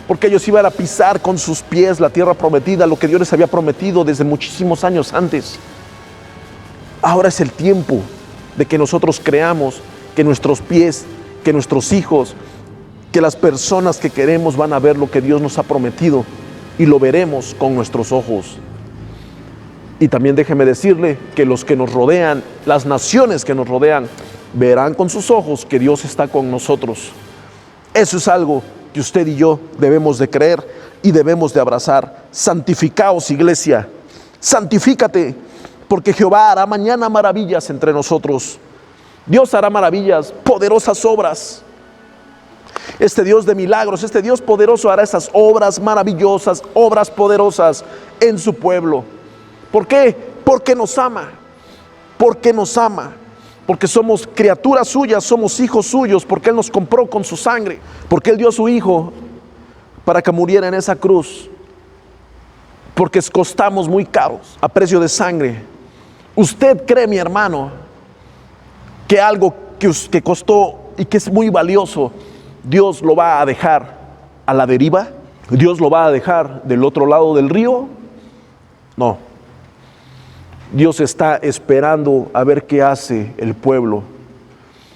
porque ellos iban a pisar con sus pies la tierra prometida, lo que Dios les había prometido desde muchísimos años antes. Ahora es el tiempo de que nosotros creamos que nuestros pies, que nuestros hijos, que las personas que queremos van a ver lo que Dios nos ha prometido, y lo veremos con nuestros ojos. Y también déjeme decirle que los que nos rodean, las naciones que nos rodean, verán con sus ojos que Dios está con nosotros. Eso es algo que usted y yo debemos de creer y debemos de abrazar. Santificaos, iglesia, santifícate, porque Jehová hará mañana maravillas entre nosotros. Dios hará maravillas, poderosas obras. Este Dios de milagros, este Dios poderoso hará esas obras maravillosas, obras poderosas en su pueblo. ¿Por qué? Porque nos ama. Porque nos ama. Porque somos criaturas suyas, somos hijos suyos, porque Él nos compró con su sangre, porque Él dio a su Hijo para que muriera en esa cruz, porque costamos muy caros a precio de sangre. ¿Usted cree, mi hermano, que algo que costó y que es muy valioso, Dios lo va a dejar a la deriva? ¿Dios lo va a dejar del otro lado del río? No. Dios está esperando a ver qué hace el pueblo.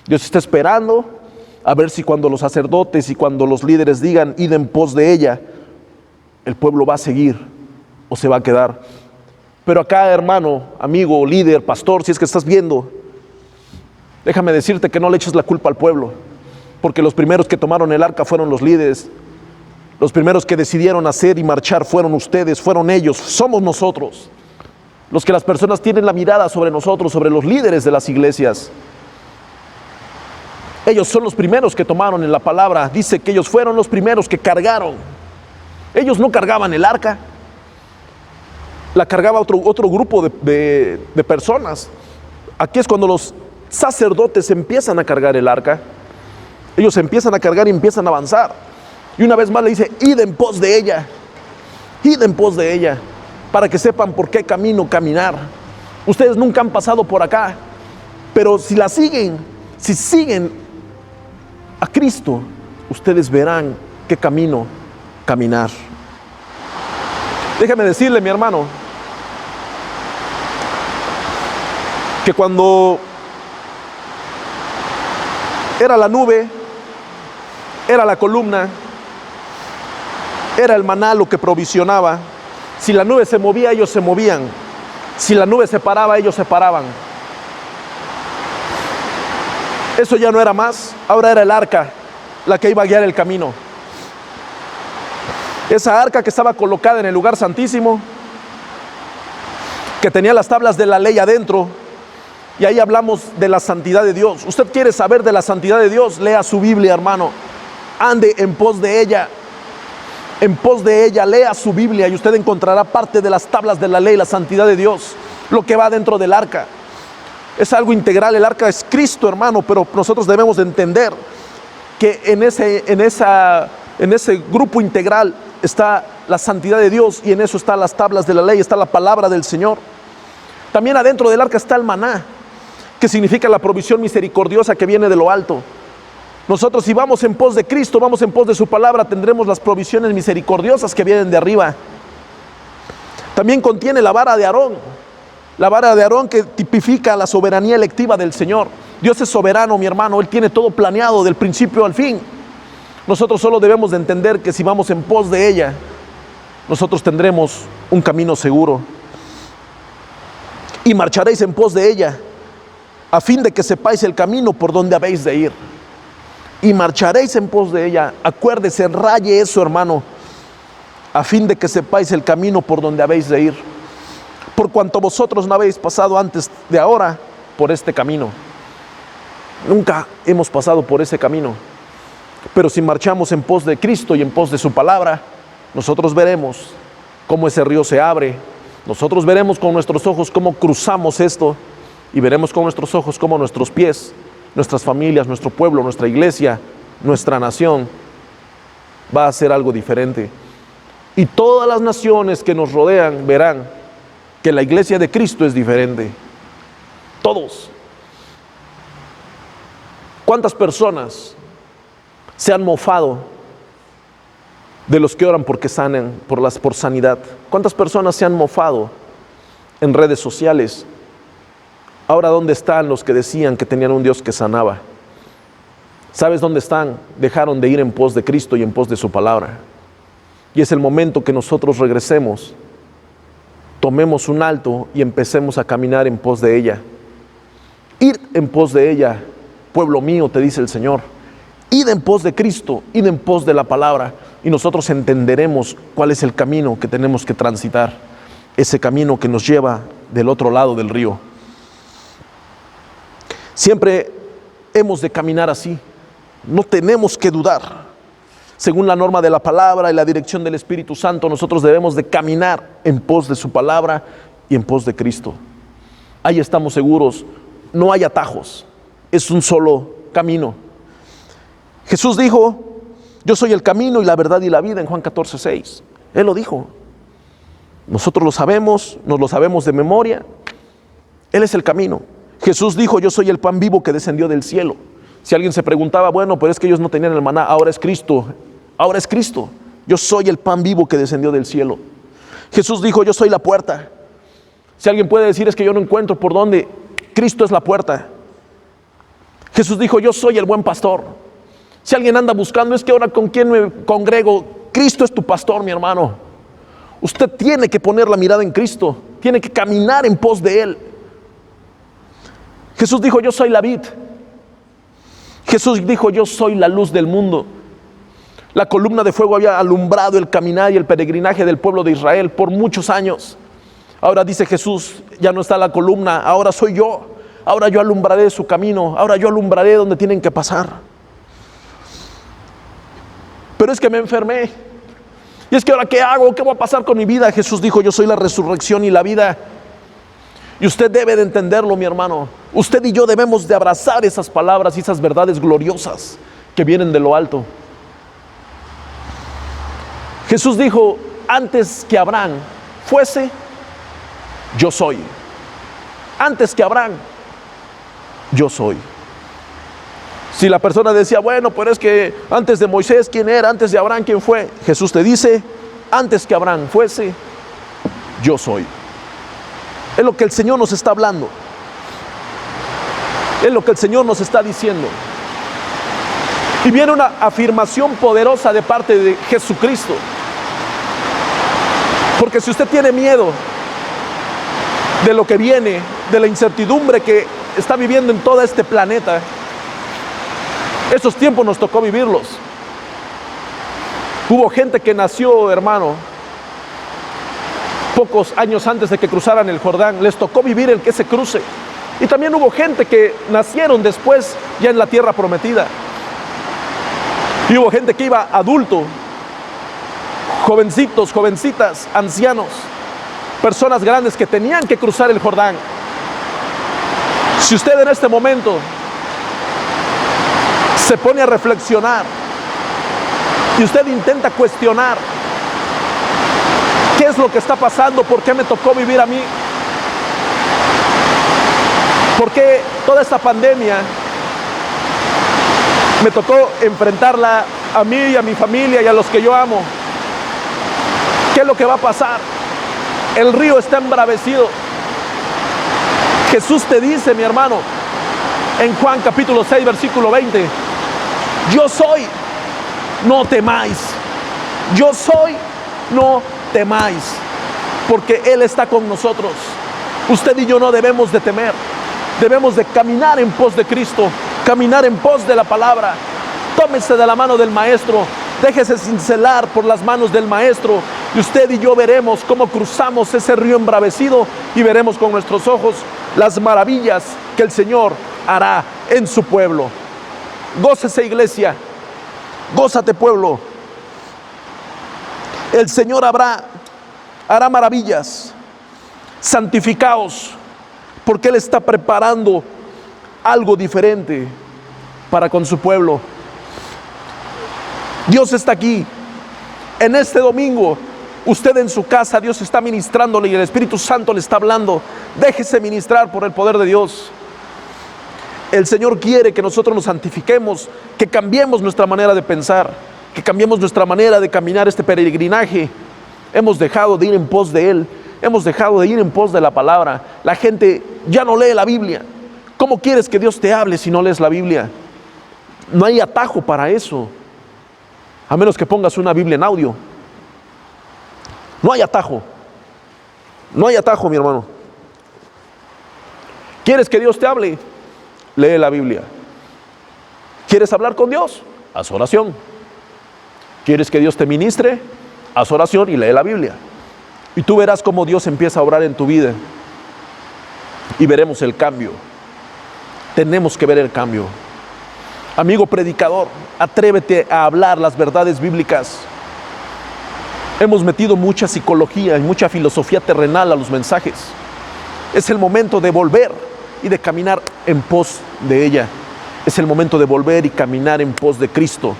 Dios está esperando a ver si cuando los sacerdotes y cuando los líderes digan id en pos de ella, el pueblo va a seguir o se va a quedar. Pero acá, hermano, amigo, líder, pastor, si es que estás viendo, déjame decirte que no le eches la culpa al pueblo, porque los primeros que tomaron el arca fueron los líderes. Los primeros que decidieron hacer y marchar fueron ustedes, fueron ellos, somos nosotros. Los que las personas tienen la mirada sobre nosotros, sobre los líderes de las iglesias. Ellos son los primeros que tomaron en la palabra. Dice que ellos fueron los primeros que cargaron. Ellos no cargaban el arca. La cargaba otro grupo de personas. Aquí es cuando los sacerdotes empiezan a cargar el arca. Ellos empiezan a cargar y empiezan a avanzar. Y una vez más le dice, id en pos de ella. Id en pos de ella. Para que sepan por qué camino caminar. Ustedes nunca han pasado por acá, pero si la siguen, si siguen a Cristo, ustedes verán qué camino caminar. Déjame decirle, mi hermano, que cuando era la nube, era la columna, era el maná lo que provisionaba. Si la nube se movía, ellos se movían. Si la nube se paraba, ellos se paraban. Eso ya no era más, ahora era el arca la que iba a guiar el camino. Esa arca que estaba colocada en el lugar santísimo, que tenía las tablas de la ley adentro, y ahí hablamos de la santidad de Dios. Usted quiere saber de la santidad de Dios, lea su Biblia, hermano. Ande en pos de ella. En pos de ella, lea su Biblia y usted encontrará parte de las tablas de la ley, la santidad de Dios, lo que va dentro del arca. Es algo integral, el arca es Cristo, hermano, pero nosotros debemos de entender que en ese grupo integral está la santidad de Dios, y en eso están las tablas de la ley, está la palabra del Señor. También adentro del arca está el maná, que significa la provisión misericordiosa que viene de lo alto. Nosotros, si vamos en pos de Cristo, vamos en pos de su palabra, tendremos las provisiones misericordiosas que vienen de arriba. También contiene la vara de Aarón que tipifica la soberanía electiva del Señor. Dios es soberano, mi hermano, Él tiene todo planeado del principio al fin. Nosotros solo debemos de entender que si vamos en pos de ella, nosotros tendremos un camino seguro. Y marcharéis en pos de ella, a fin de que sepáis el camino por donde habéis de ir. Y marcharéis en pos de ella. Acuérdese, raye eso, hermano, a fin de que sepáis el camino por donde habéis de ir. Por cuanto vosotros no habéis pasado antes de ahora por este camino. Nunca hemos pasado por ese camino. Pero si marchamos en pos de Cristo y en pos de su palabra, nosotros veremos cómo ese río se abre. Nosotros veremos con nuestros ojos cómo cruzamos esto. Y veremos con nuestros ojos cómo nuestros pies, nuestras familias, nuestro pueblo, nuestra iglesia, nuestra nación va a ser algo diferente. Y todas las naciones que nos rodean verán que la iglesia de Cristo es diferente. Todos. ¿Cuántas personas se han mofado de los que oran porque sanen, por sanidad? ¿Cuántas personas se han mofado en redes sociales? Ahora, ¿dónde están los que decían que tenían un Dios que sanaba? ¿Sabes dónde están? Dejaron de ir en pos de Cristo y en pos de su palabra. Y es el momento que nosotros regresemos, tomemos un alto y empecemos a caminar en pos de ella. Ir en pos de ella, pueblo mío, te dice el Señor. Id en pos de Cristo, id en pos de la palabra, y nosotros entenderemos cuál es el camino que tenemos que transitar, ese camino que nos lleva del otro lado del río. Siempre hemos de caminar así, no tenemos que dudar. Según la norma de la palabra y la dirección del Espíritu Santo, nosotros debemos de caminar en pos de su palabra y en pos de Cristo. Ahí estamos seguros, no hay atajos, es un solo camino. Jesús dijo, yo soy el camino y la verdad y la vida en Juan 14:6. Él lo dijo. Nosotros lo sabemos, nos lo sabemos de memoria. Él es el camino. Jesús dijo, yo soy el pan vivo que descendió del cielo. Si alguien se preguntaba, bueno, pero es que ellos no tenían el maná, ahora es Cristo. Ahora es Cristo. Yo soy el pan vivo que descendió del cielo. Jesús dijo, yo soy la puerta. Si alguien puede decir, es que yo no encuentro por dónde, Cristo es la puerta. Jesús dijo, yo soy el buen pastor. Si alguien anda buscando, es que ahora con quién me congrego, Cristo es tu pastor, mi hermano. Usted tiene que poner la mirada en Cristo, tiene que caminar en pos de Él. Jesús dijo, yo soy la vid. Jesús dijo, yo soy la luz del mundo. La columna de fuego había alumbrado el caminar y el peregrinaje del pueblo de Israel por muchos años. Ahora dice Jesús, ya no está la columna, ahora soy yo. Ahora yo alumbraré su camino, ahora yo alumbraré donde tienen que pasar. Pero es que me enfermé. Y es que ahora ¿qué hago? ¿Qué va a pasar con mi vida? Jesús dijo, yo soy la resurrección y la vida. Y usted debe de entenderlo, mi hermano. Usted y yo debemos de abrazar esas palabras y esas verdades gloriosas que vienen de lo alto. Jesús dijo, antes que Abraham fuese, yo soy. Antes que Abraham, yo soy. Si la persona decía, bueno, pero es que antes de Moisés, ¿quién era? Antes de Abraham, ¿quién fue? Jesús te dice, antes que Abraham fuese, yo soy. Es lo que el Señor nos está hablando. Es lo que el Señor nos está diciendo. Y viene una afirmación poderosa de parte de Jesucristo. Porque si usted tiene miedo de lo que viene, de la incertidumbre que está viviendo en todo este planeta, esos tiempos nos tocó vivirlos. Hubo gente que nació, hermano, pocos años antes de que cruzaran el Jordán, les tocó vivir el que se cruce. Y también hubo gente que nacieron después ya en la tierra prometida. Y hubo gente que iba adulto, jovencitos, jovencitas, ancianos, personas grandes que tenían que cruzar el Jordán. Si usted en este momento se pone a reflexionar y usted intenta cuestionar qué es lo que está pasando, por qué me tocó vivir a mí, por qué toda esta pandemia me tocó enfrentarla a mí y a mi familia y a los que yo amo, ¿qué es lo que va a pasar? El río está embravecido. Jesús te dice, mi hermano, en Juan capítulo 6 versículo 20, yo soy no temáis. Yo soy, no temáis, porque Él está con nosotros. Usted y yo no debemos de temer. Debemos de caminar en pos de Cristo, caminar en pos de la palabra. Tómese de la mano del Maestro, déjese cincelar por las manos del Maestro, y usted y yo veremos cómo cruzamos ese río embravecido y veremos con nuestros ojos las maravillas que el Señor hará en su pueblo. Gócese, iglesia, gózate, pueblo. El Señor hará maravillas. Santificaos, porque Él está preparando algo diferente para con su pueblo. Dios está aquí. En este domingo, usted en su casa, Dios está ministrándole y el Espíritu Santo le está hablando. Déjese ministrar por el poder de Dios. El Señor quiere que nosotros nos santifiquemos, que cambiemos nuestra manera de pensar, que cambiemos nuestra manera de caminar este peregrinaje. Hemos dejado de ir en pos de Él, hemos dejado de ir en pos de la palabra. La gente ya no lee la Biblia. ¿Cómo quieres que Dios te hable si no lees la Biblia? No hay atajo para eso, a menos que pongas una Biblia en audio. No hay atajo. No hay atajo, mi hermano. ¿Quieres que Dios te hable? Lee la Biblia. ¿Quieres hablar con Dios? Haz oración. ¿Quieres que Dios te ministre? Haz oración y lee la Biblia. Y tú verás cómo Dios empieza a obrar en tu vida. Y veremos el cambio. Tenemos que ver el cambio. Amigo predicador, atrévete a hablar las verdades bíblicas. Hemos metido mucha psicología y mucha filosofía terrenal a los mensajes. Es el momento de volver y de caminar en pos de ella. Es el momento de volver y caminar en pos de Cristo.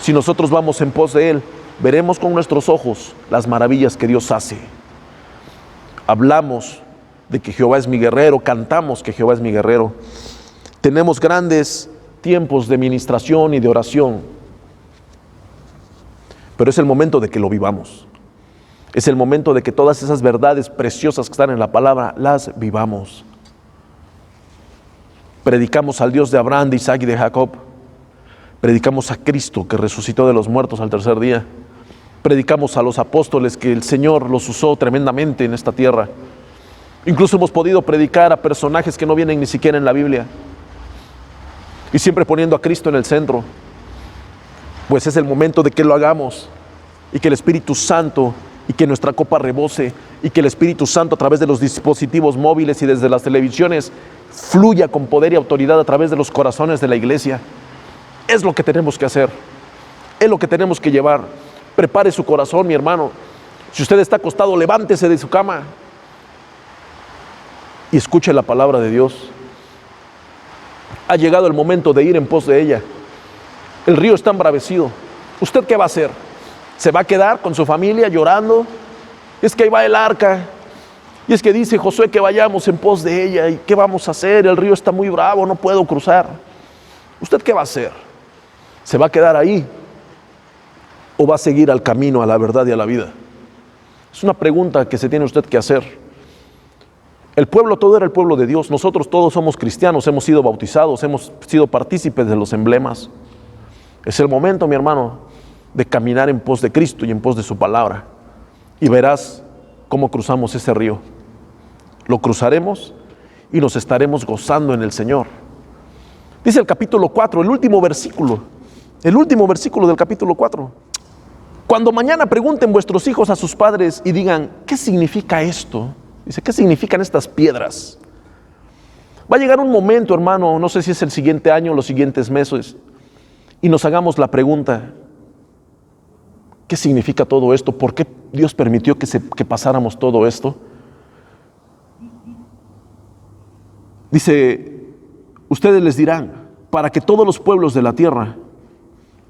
Si nosotros vamos en pos de Él, veremos con nuestros ojos las maravillas que Dios hace. Hablamos de que Jehová es mi guerrero, cantamos que Jehová es mi guerrero. Tenemos grandes tiempos de ministración y de oración, pero es el momento de que lo vivamos. Es el momento de que todas esas verdades preciosas que están en la palabra las vivamos. Predicamos al Dios de Abraham, de Isaac y de Jacob. Predicamos a Cristo que resucitó de los muertos al tercer día. Predicamos a los apóstoles que el Señor los usó tremendamente en esta tierra. Incluso hemos podido predicar a personajes que no vienen ni siquiera en la Biblia. Y siempre poniendo a Cristo en el centro. Pues es el momento de que lo hagamos. Y que el Espíritu Santo, y que nuestra copa rebose, y que el Espíritu Santo a través de los dispositivos móviles y desde las televisiones fluya con poder y autoridad a través de los corazones de la iglesia. Es lo que tenemos que hacer. Es lo que tenemos que llevar. Prepare su corazón, mi hermano. Si usted está acostado, levántese de su cama y escuche la palabra de Dios. Ha llegado el momento de ir en pos de ella. El río está embravecido. ¿Usted qué va a hacer? ¿Se va a quedar con su familia llorando? Es que ahí va el arca. Y es que dice Josué que vayamos en pos de ella. ¿Y qué vamos a hacer? El río está muy bravo, no puedo cruzar. ¿Usted qué va a hacer? ¿Se va a quedar ahí? ¿O va a seguir al camino, a la verdad y a la vida? Es una pregunta que se tiene usted que hacer. El pueblo todo era el pueblo de Dios. Nosotros todos somos cristianos, hemos sido bautizados, hemos sido partícipes de los emblemas. Es el momento, mi hermano, de caminar en pos de Cristo y en pos de su palabra. Y verás cómo cruzamos ese río. Lo cruzaremos y nos estaremos gozando en el Señor. Dice el capítulo 4, el último versículo del capítulo 4. Cuando mañana pregunten vuestros hijos a sus padres y digan, ¿qué significa esto? Dice, ¿qué significan estas piedras? Va a llegar un momento, hermano, no sé si es el siguiente año o los siguientes meses, y nos hagamos la pregunta, ¿qué significa todo esto? ¿Por qué Dios permitió que pasáramos todo esto? Dice, ustedes les dirán, para que todos los pueblos de la tierra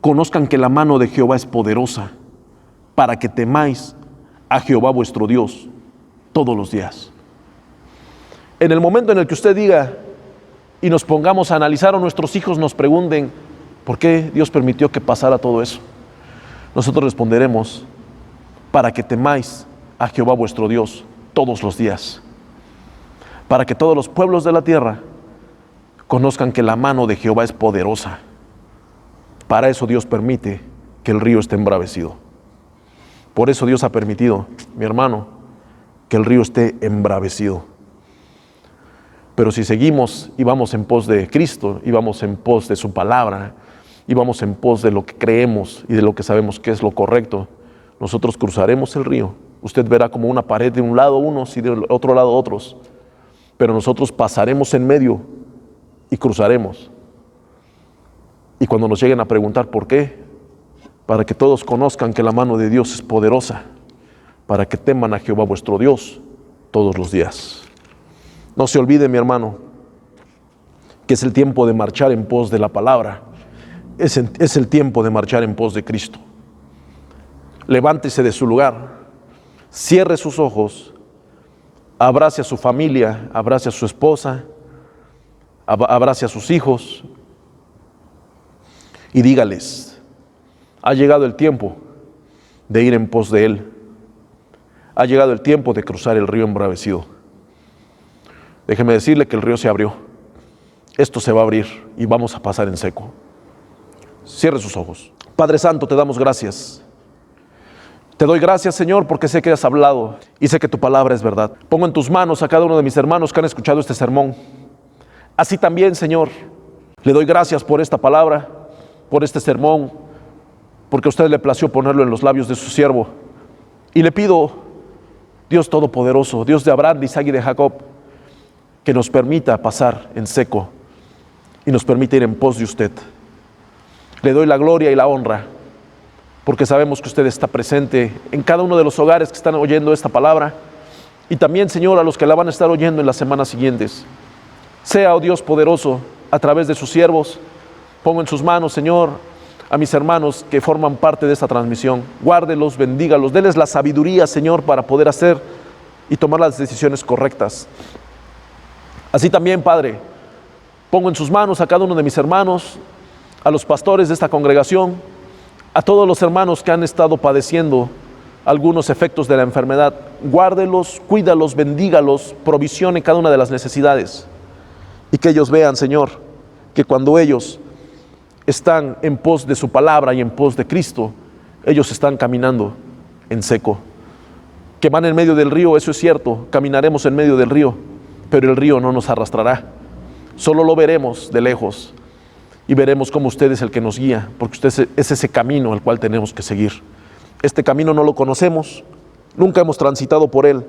conozcan que la mano de Jehová es poderosa, para que temáis a Jehová vuestro Dios todos los días. En el momento en el que usted diga y nos pongamos a analizar, o nuestros hijos nos pregunten, ¿por qué Dios permitió que pasara todo eso? Nosotros responderemos, para que temáis a Jehová vuestro Dios todos los días, para que todos los pueblos de la tierra conozcan que la mano de Jehová es poderosa, Para eso Dios permite que el río esté embravecido. Por eso Dios ha permitido, mi hermano, que el río esté embravecido. Pero si seguimos y vamos en pos de Cristo, y vamos en pos de su palabra, y vamos en pos de lo que creemos y de lo que sabemos que es lo correcto, nosotros cruzaremos el río. Usted verá como una pared de un lado unos y del otro lado otros, pero nosotros pasaremos en medio y cruzaremos. Y cuando nos lleguen a preguntar por qué, para que todos conozcan que la mano de Dios es poderosa, para que teman a Jehová vuestro Dios todos los días. No se olvide, mi hermano, que es el tiempo de marchar en pos de la palabra, es el tiempo de marchar en pos de Cristo. Levántese de su lugar, cierre sus ojos, abrace a su familia, abrace a su esposa, abrace a sus hijos y dígales: ha llegado el tiempo de ir en pos de Él. Ha llegado el tiempo de cruzar el río embravecido. Déjeme decirle que el río se abrió. Esto se va a abrir y vamos a pasar en seco. Cierre sus ojos. Padre Santo, te damos gracias. Te doy gracias, Señor, porque sé que has hablado y sé que tu palabra es verdad. Pongo en tus manos a cada uno de mis hermanos que han escuchado este sermón. Así también, Señor, le doy gracias por esta palabra, por este sermón, porque a usted le plació ponerlo en los labios de su siervo. Y le pido, Dios Todopoderoso, Dios de Abraham, de Isaac y de Jacob, que nos permita pasar en seco y nos permita ir en pos de usted. Le doy la gloria y la honra, porque sabemos que usted está presente en cada uno de los hogares que están oyendo esta palabra, y también, Señor, a los que la van a estar oyendo en las semanas siguientes. Sea, oh Dios poderoso, a través de sus siervos, pongo en sus manos, Señor, a mis hermanos que forman parte de esta transmisión. Guárdelos, bendígalos, denles la sabiduría, Señor, para poder hacer y tomar las decisiones correctas. Así también, Padre, pongo en sus manos a cada uno de mis hermanos, a los pastores de esta congregación, a todos los hermanos que han estado padeciendo algunos efectos de la enfermedad. Guárdelos, cuídalos, bendígalos, provisione cada una de las necesidades. Y que ellos vean, Señor, que cuando ellos están en pos de su palabra y en pos de Cristo, ellos están caminando en seco. Que van en medio del río, eso es cierto, caminaremos en medio del río, pero el río no nos arrastrará. Solo lo veremos de lejos y veremos cómo usted es el que nos guía, porque usted es ese camino el cual tenemos que seguir. Este camino no lo conocemos, nunca hemos transitado por él,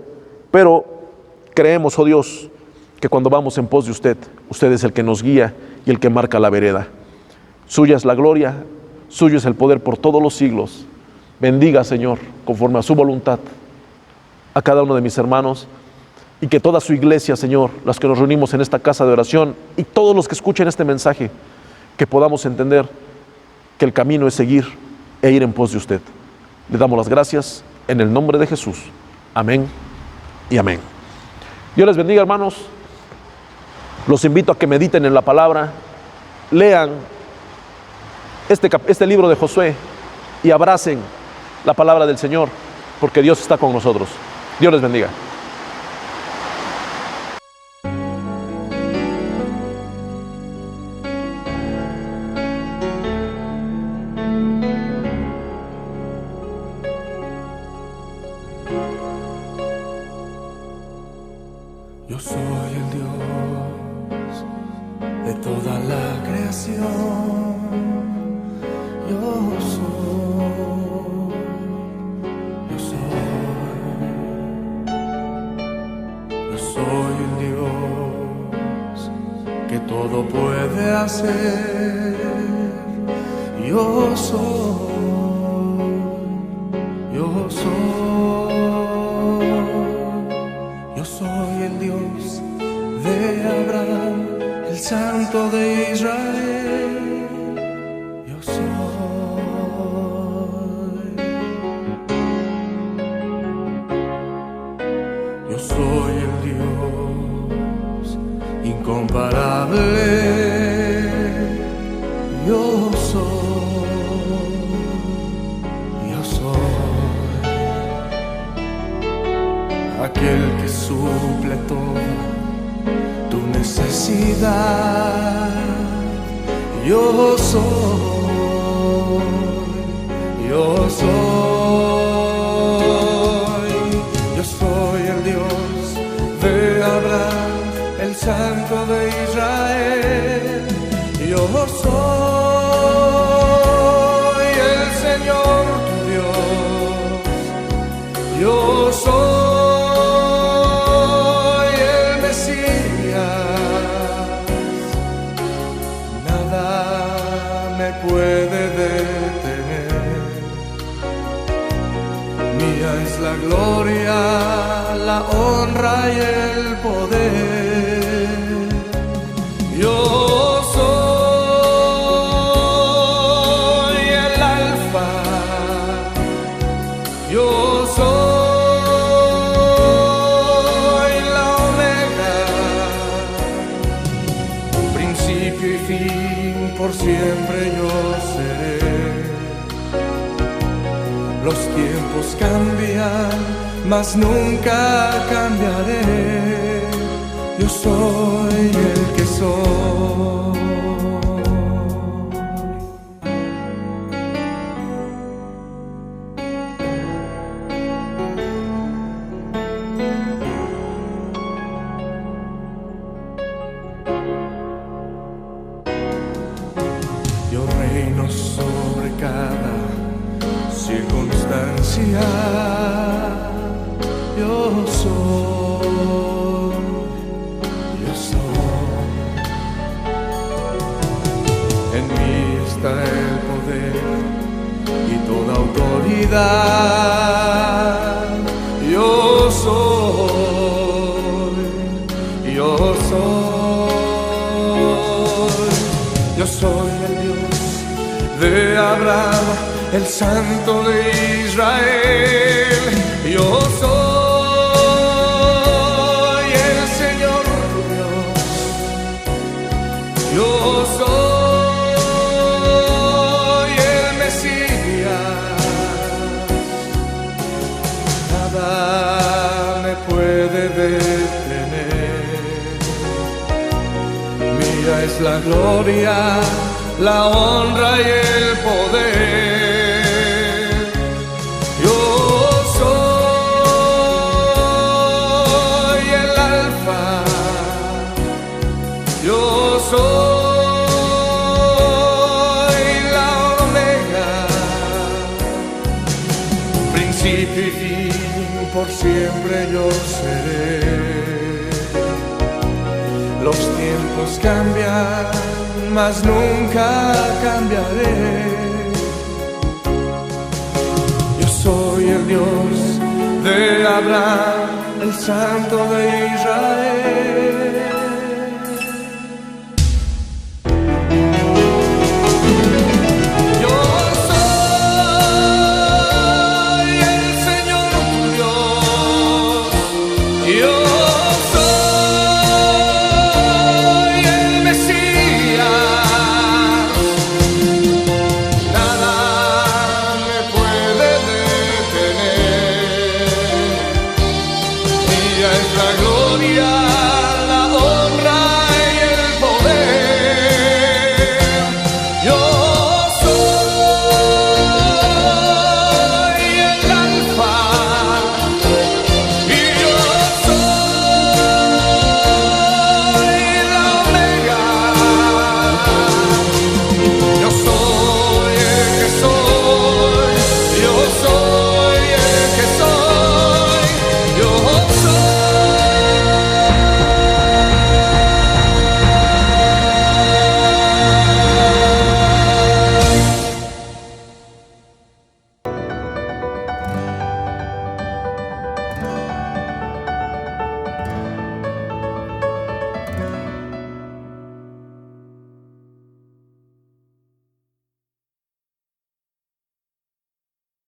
pero creemos, oh Dios, que cuando vamos en pos de usted, usted es el que nos guía y el que marca la vereda. Suya es la gloria, suyo es el poder por todos los siglos. Bendiga, Señor, conforme a su voluntad, a cada uno de mis hermanos, y que toda su iglesia, Señor, las que nos reunimos en esta casa de oración, y todos los que escuchen este mensaje, que podamos entender que el camino es seguir e ir en pos de usted. Le damos las gracias en el nombre de Jesús. Amén y amén. Dios les bendiga, hermanos. Los invito a que mediten en la palabra, lean este libro de Josué y abracen la palabra del Señor, porque Dios está con nosotros. Dios les bendiga. Yo soy el Dios de toda la creación. Yo soy el Dios que todo puede hacer. Yo soy el Dios de Abraham, el Santo de Israel. Yo soy el Dios incomparable. Yo soy aquel que suple toda tu necesidad. Yo soy Yo soy el Dios de Abraham, el Santo de Israel. Yo soy el Señor tu Dios. Yo soy el Mesías. Nada me puede detener. Mía es la gloria, la honra y el poder. Yo soy el Alfa, yo soy la Omega, principio y fin, por siempre yo seré. Los tiempos cambian, mas nunca cambiaré. Yo soy el que soy. Yo reino sobre cada circunstancia. Yo soy. En mí está el poder y toda autoridad. Yo soy. Yo soy el Dios de Abraham, el Santo de Israel. Yo soy el Señor tu Dios. Yo soy el Mesías. Nada me puede detener. Mía es la gloria, la honra y el poder. Yo soy el Alfa, yo soy la Omega, principio y fin, por siempre yo seré. Los tiempos cambian, mas nunca cambiaré. Yo soy el Dios de Abraham, el Santo de Israel.